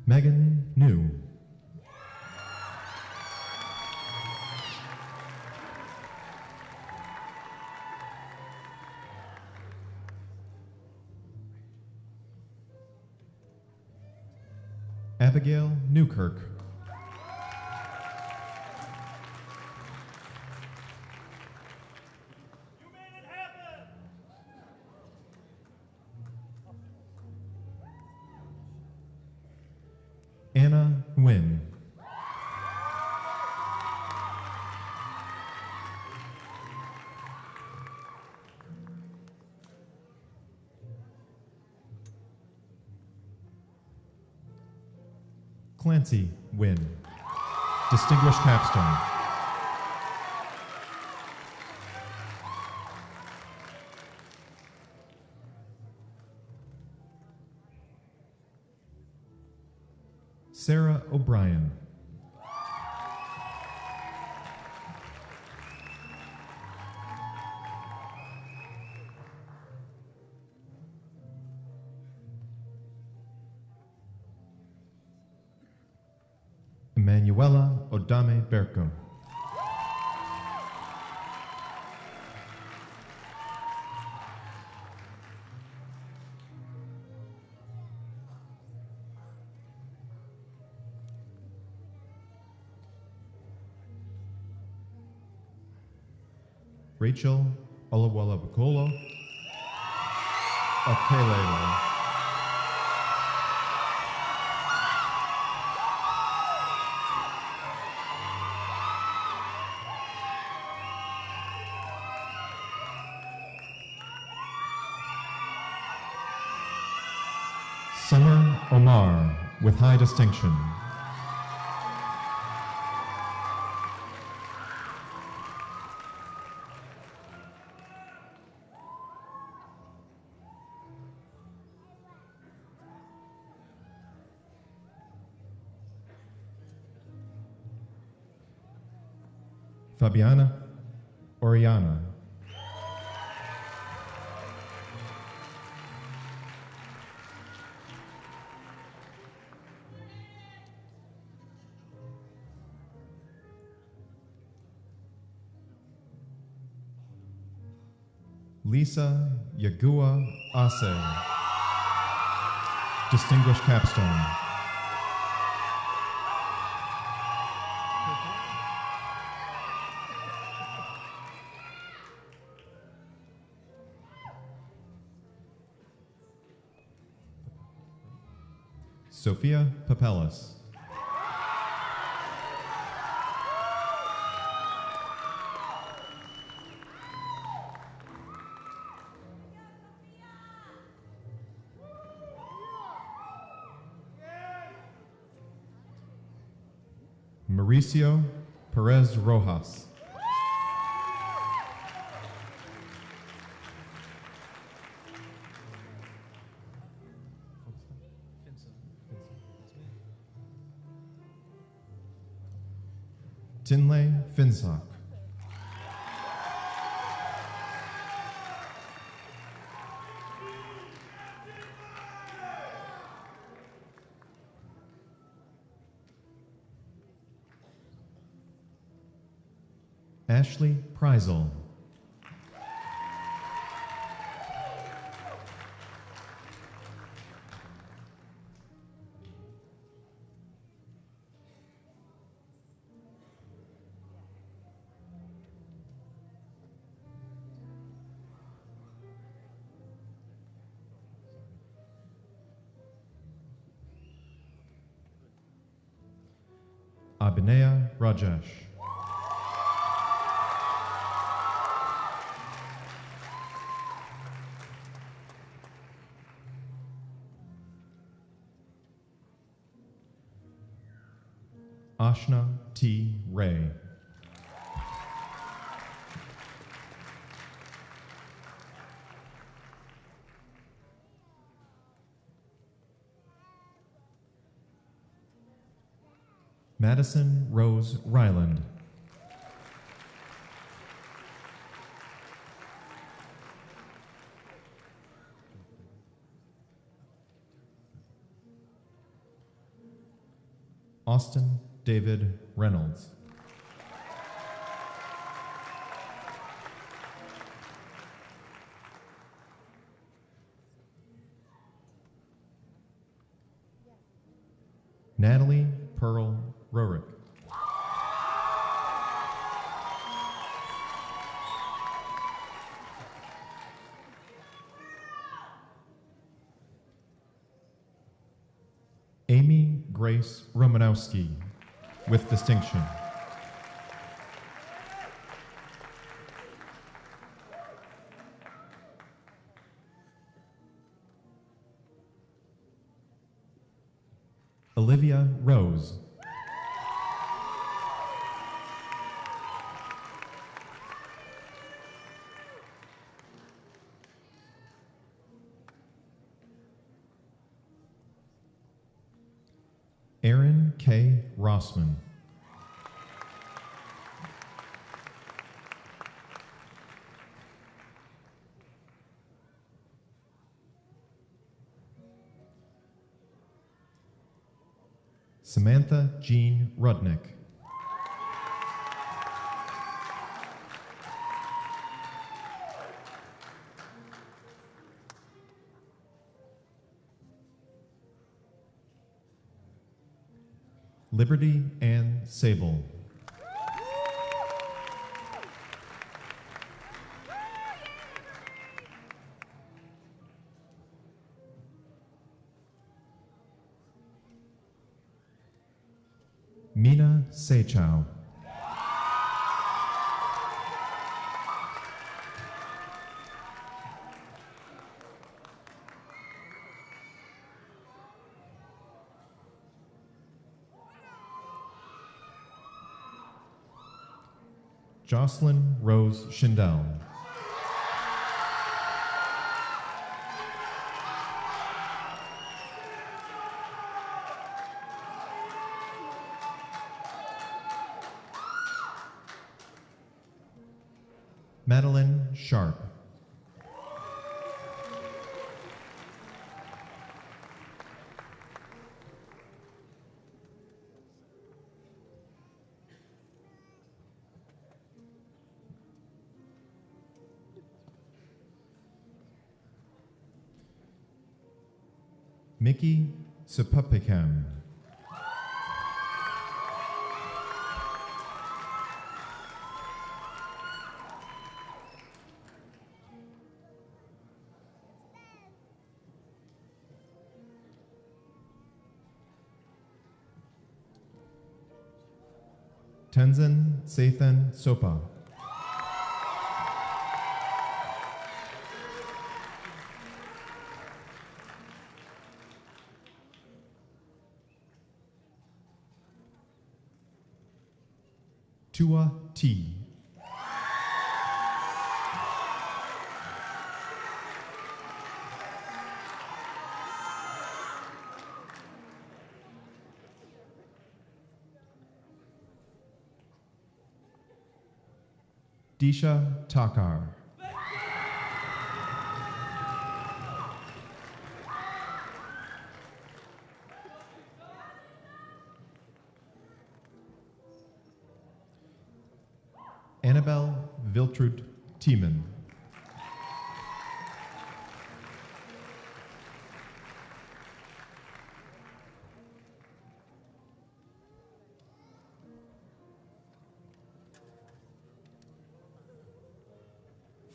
Megan New. Abigail Newkirk. Nguyen. Clancy Nguyen, Distinguished Capstone. Sarah O'Brien. Emanuela Odame Berko. Rachel Olawala Bukolo Okelele. Summer Omar with high distinction. Fabiana Oriana. Lisa Yagua Ase, Distinguished Capstone. Sophia Papelis. Mauricio Perez Rojas. Tinley Finsock. Ashley Preisel. Abhinaya Rajesh. Ashna T. Ray. Madison Rose Ryland. Austin David Reynolds. Natalie Pearl Rorick. Amy Grace Romanowski, with distinction. Olivia Rose. Aaron K. Rossman. Samantha Jean Rudnick. Liberty Ann Sable. Mina Seychow. Jocelyn Rose Schindel. Madeline Sharp. Mickey Supapikam. Tenzin Sathan Sopa. Tua T. Disha Takar. Annabelle Viltrud Tiemann.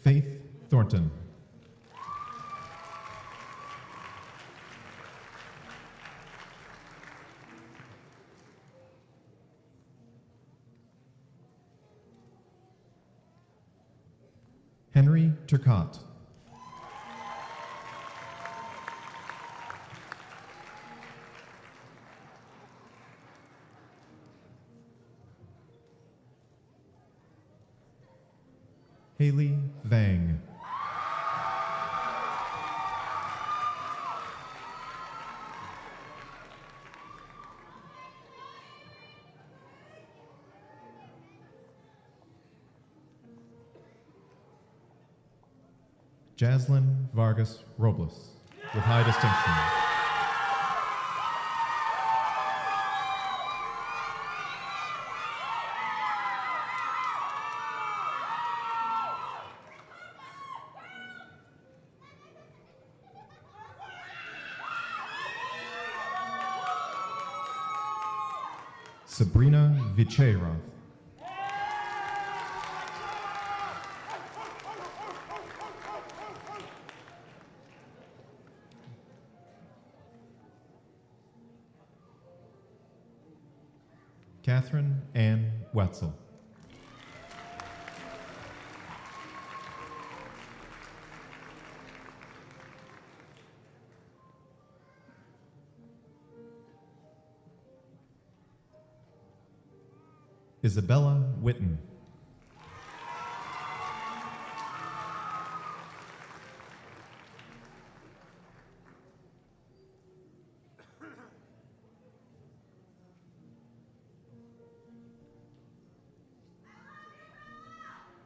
Faith Thornton. Henry Turcotte. Haley Vang. Jaslyn Vargas Robles, with high distinction. Sabrina Vichera. Catherine Ann Wetzel. Isabella Witten.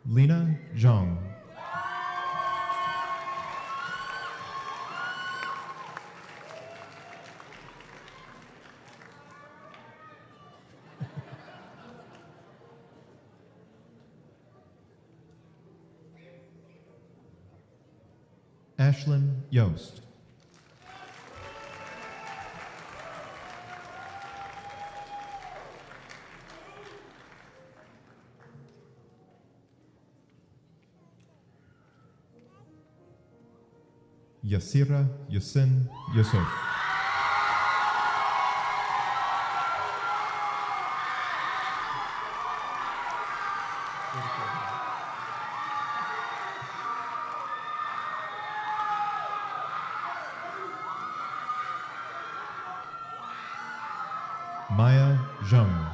Lena Zhang. Ashlyn Yost. Yasira Yasin Yusuf. Maya Zhang.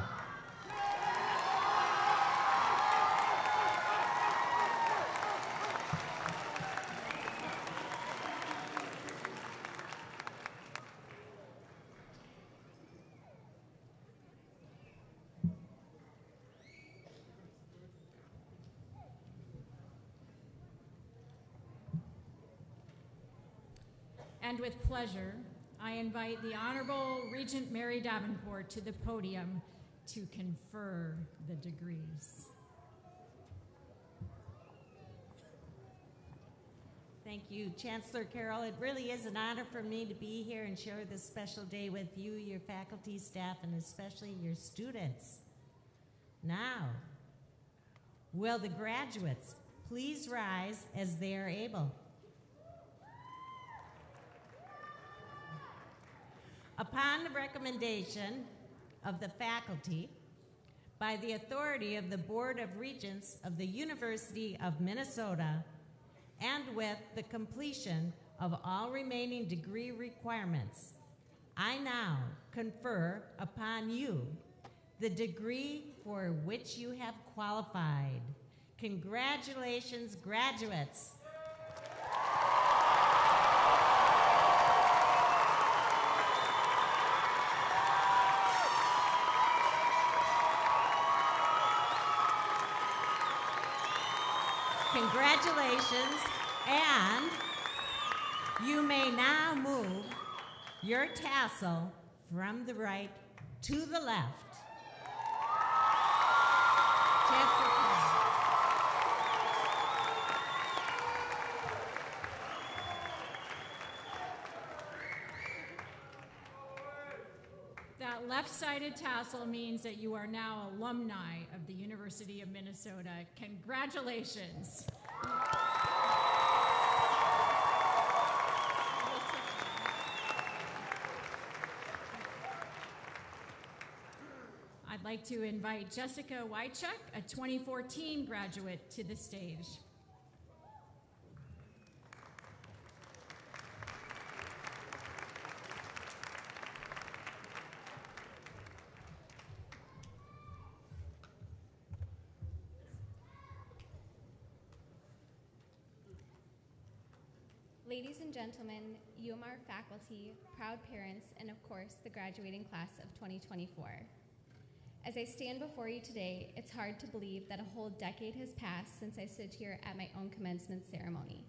And with pleasure, I invite the Honorable Regent Mary Davenport to the podium to confer the degrees. Thank you, Chancellor Carroll. It really is an honor for me to be here and share this special day with you, your faculty, staff, and especially your students. Now, will the graduates please rise as they are able? Upon the recommendation of the faculty, by the authority of the Board of Regents of the University of Minnesota, and with the completion of all remaining degree requirements, I now confer upon you the degree for which you have qualified. Congratulations, graduates. Congratulations, and you may now move your tassel from the right to the left. Chancellor Carroll. That left-sided tassel means that you are now alumni of the University of Minnesota. Congratulations. I'd like to invite Jessica Wychuk, a 2014 graduate, to the stage. Ladies and gentlemen, UMR faculty, proud parents, and of course, the graduating class of 2024. As I stand before you today, it's hard to believe that a whole decade has passed since I stood here at my own commencement ceremony,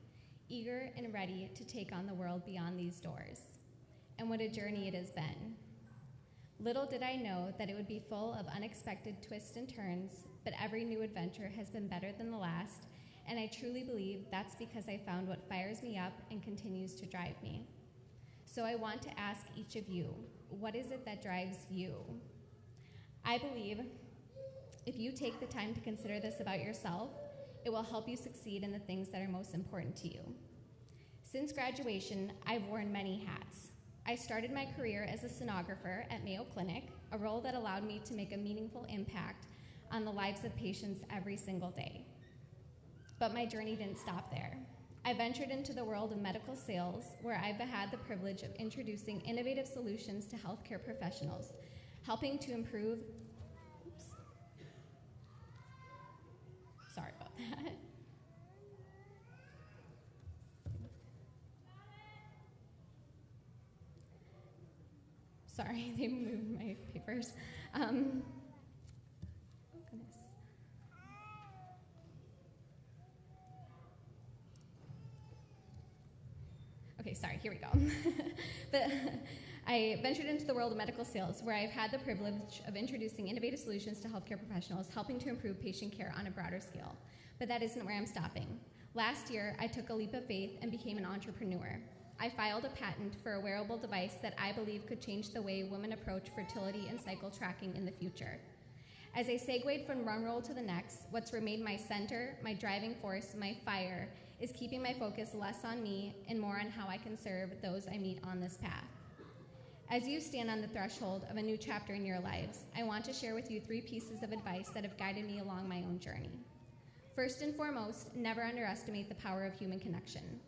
eager and ready to take on the world beyond these doors. And what a journey it has been. Little did I know that it would be full of unexpected twists and turns, but every new adventure has been better than the last, and I truly believe that's because I found what fires me up and continues to drive me. So I want to ask each of you, what is it that drives you? I believe if you take the time to consider this about yourself, it will help you succeed in the things that are most important to you. Since graduation, I've worn many hats. I started my career as a sonographer at Mayo Clinic, a role that allowed me to make a meaningful impact on the lives of patients every single day. But my journey didn't stop there. I ventured into the world of medical sales, where I've had the privilege of introducing innovative solutions to healthcare professionals, helping to improve, sorry about that. Sorry, they moved my papers. Oh, goodness. Okay, sorry, here we go. But I ventured into the world of medical sales, where I've had the privilege of introducing innovative solutions to healthcare professionals, helping to improve patient care on a broader scale. But that isn't where I'm stopping. Last year, I took a leap of faith and became an entrepreneur. I filed a patent for a wearable device that I believe could change the way women approach fertility and cycle tracking in the future. As I segued from one role to the next, what's remained my center, my driving force, my fire, is keeping my focus less on me and more on how I can serve those I meet on this path. As you stand on the threshold of a new chapter in your lives, I want to share with you 3 pieces of advice that have guided me along my own journey. First and foremost, never underestimate the power of human connection.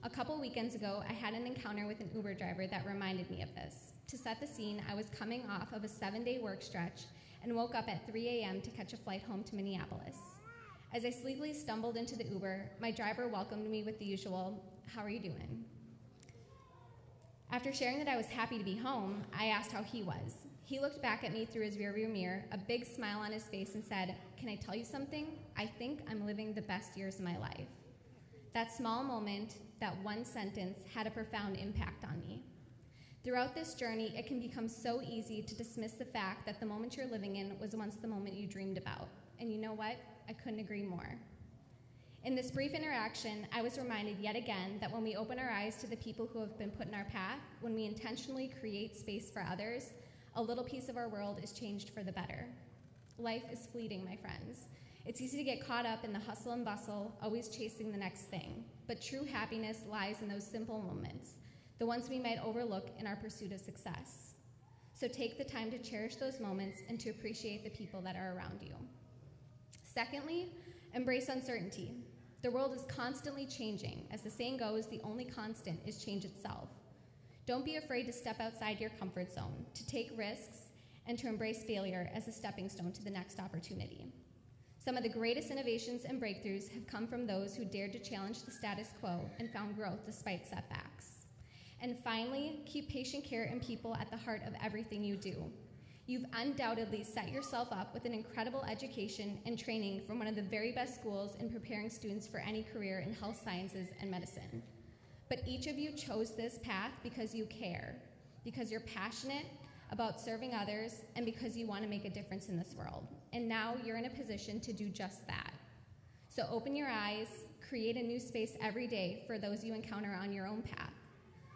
A couple weekends ago, I had an encounter with an Uber driver that reminded me of this. To set the scene, I was coming off of a 7-day work stretch and woke up at 3 a.m. to catch a flight home to Minneapolis. As I sleepily stumbled into the Uber, my driver welcomed me with the usual, "How are you doing?" After sharing that I was happy to be home, I asked how he was. He looked back at me through his rearview mirror, a big smile on his face, and said, "Can I tell you something? I think I'm living the best years of my life." That small moment, that one sentence, had a profound impact on me. Throughout this journey, it can become so easy to dismiss the fact that the moment you're living in was once the moment you dreamed about. And you know what? I couldn't agree more. In this brief interaction, I was reminded yet again that when we open our eyes to the people who have been put in our path, when we intentionally create space for others, a little piece of our world is changed for the better. Life is fleeting, my friends. It's easy to get caught up in the hustle and bustle, always chasing the next thing. But true happiness lies in those simple moments, the ones we might overlook in our pursuit of success. So take the time to cherish those moments and to appreciate the people that are around you. Secondly, embrace uncertainty. The world is constantly changing. As the saying goes, the only constant is change itself. Don't be afraid to step outside your comfort zone, to take risks, and to embrace failure as a stepping stone to the next opportunity. Some of the greatest innovations and breakthroughs have come from those who dared to challenge the status quo and found growth despite setbacks. And finally, keep patient care and people at the heart of everything you do. You've undoubtedly set yourself up with an incredible education and training from one of the very best schools in preparing students for any career in health sciences and medicine. But each of you chose this path because you care, because you're passionate about serving others, and because you want to make a difference in this world. And now you're in a position to do just that. So open your eyes, create a new space every day for those you encounter on your own path.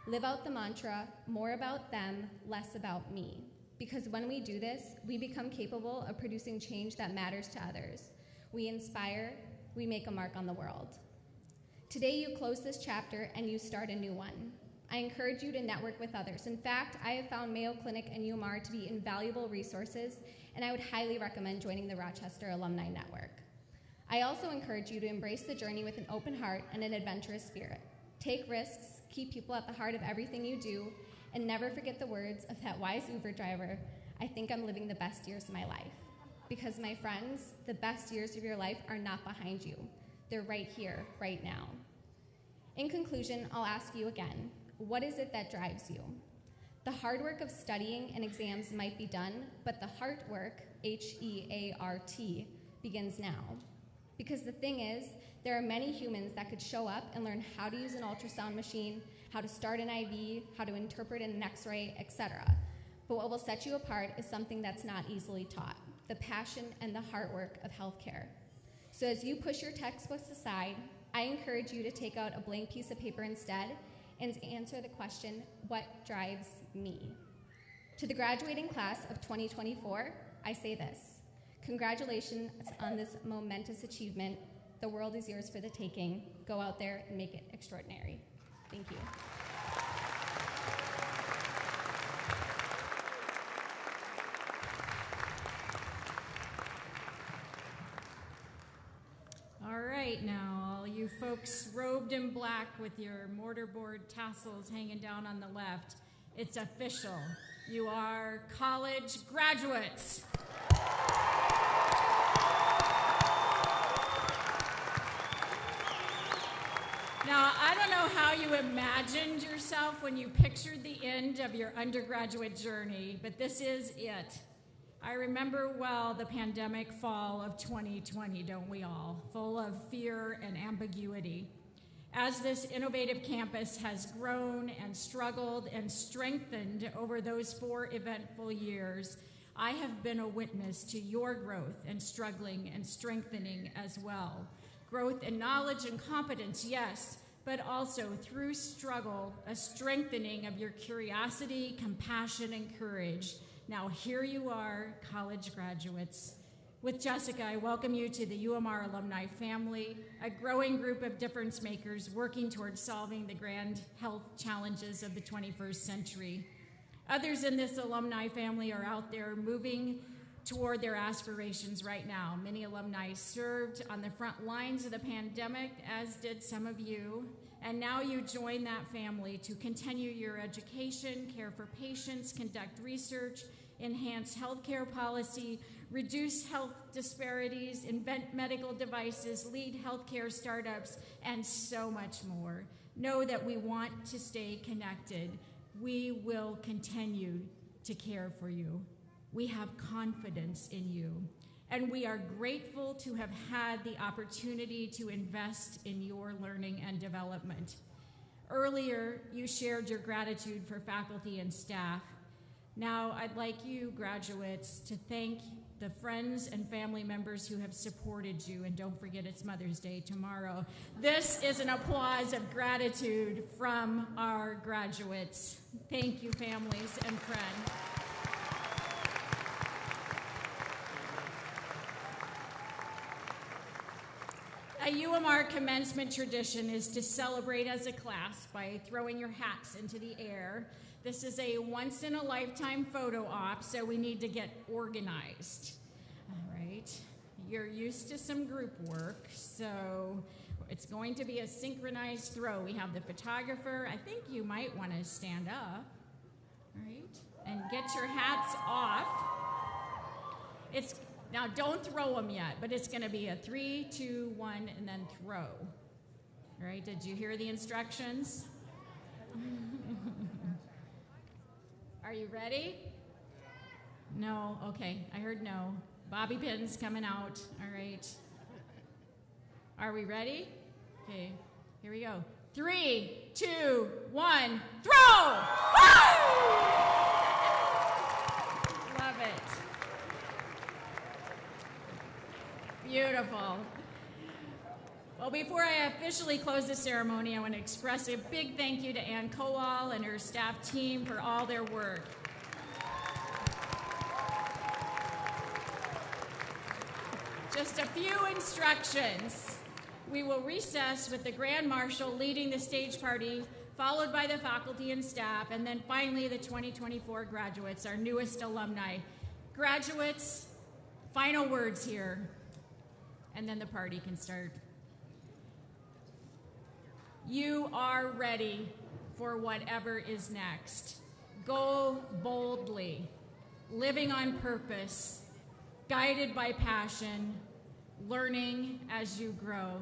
Live out the mantra, more about them, less about me. Because when we do this, we become capable of producing change that matters to others. We inspire, we make a mark on the world. Today you close this chapter and you start a new one. I encourage you to network with others. In fact, I have found Mayo Clinic and UMR to be invaluable resources, and I would highly recommend joining the Rochester Alumni Network. I also encourage you to embrace the journey with an open heart and an adventurous spirit. Take risks, keep people at the heart of everything you do, and never forget the words of that wise Uber driver, "I think I'm living the best years of my life." Because, my friends, the best years of your life are not behind you. They're right here, right now. In conclusion, I'll ask you again, what is it that drives you? The hard work of studying and exams might be done, but the heart work, H-E-A-R-T, begins now. Because the thing is, there are many humans that could show up and learn how to use an ultrasound machine, how to start an IV, how to interpret an X-ray, etc. But what will set you apart is something that's not easily taught, the passion and the hard work of healthcare. So as you push your textbooks aside, I encourage you to take out a blank piece of paper instead and answer the question, what drives me? To the graduating class of 2024, I say this: congratulations on this momentous achievement. The world is yours for the taking. Go out there and make it extraordinary. Thank you. folks robed in black with your mortarboard tassels hanging down on the left, it's official. You are college graduates. Now, I don't know how you imagined yourself when you pictured the end of your undergraduate journey, but this is it. I remember well the pandemic fall of 2020, don't we all? Full of fear and ambiguity. As this innovative campus has grown and struggled and strengthened over those 4 eventful years, I have been a witness to your growth and struggling and strengthening as well. Growth in knowledge and competence, yes, but also through struggle, a strengthening of your curiosity, compassion, and courage. Now here you are, college graduates. With Jessica, I welcome you to the UMR alumni family, a growing group of difference makers working towards solving the grand health challenges of the 21st century. Others in this alumni family are out there moving toward their aspirations right now. Many alumni served on the front lines of the pandemic, as did some of you, and now you join that family to continue your education, care for patients, conduct research, enhance healthcare policy, reduce health disparities, invent medical devices, lead healthcare startups, and so much more. Know that we want to stay connected. We will continue to care for you. We have confidence in you, and we are grateful to have had the opportunity to invest in your learning and development. Earlier, you shared your gratitude for faculty and staff. Now, I'd like you graduates to thank the friends and family members who have supported you, and don't forget it's Mother's Day tomorrow. This is an applause of gratitude from our graduates. Thank you, families and friends. A UMR commencement tradition is to celebrate as a class by throwing your hats into the air. This is a once-in-a-lifetime photo op, so we need to get organized. All right, you're used to some group work, so it's going to be a synchronized throw. We have the photographer. I think you might want to stand up, all right, and get your hats off. Now, don't throw them yet, but it's going to be a 3, 2, 1, and then throw. All right, did you hear the instructions? Are you ready? No? Okay, I heard no. Bobby pins coming out. All right. Are we ready? Okay, here we go. 3, 2, 1, throw! Woo! Love it. Beautiful. Well, before I officially close the ceremony, I want to express a big thank you to Ann Kowal and her staff team for all their work. Just a few instructions. We will recess with the Grand Marshal leading the stage party, followed by the faculty and staff, and then finally the 2024 graduates, our newest alumni. Graduates, final words here, and then the party can start. You are ready for whatever is next. Go boldly, living on purpose, guided by passion, learning as you grow.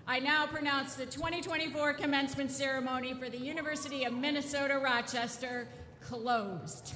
I now pronounce the 2024 commencement ceremony for the University of Minnesota Rochester closed.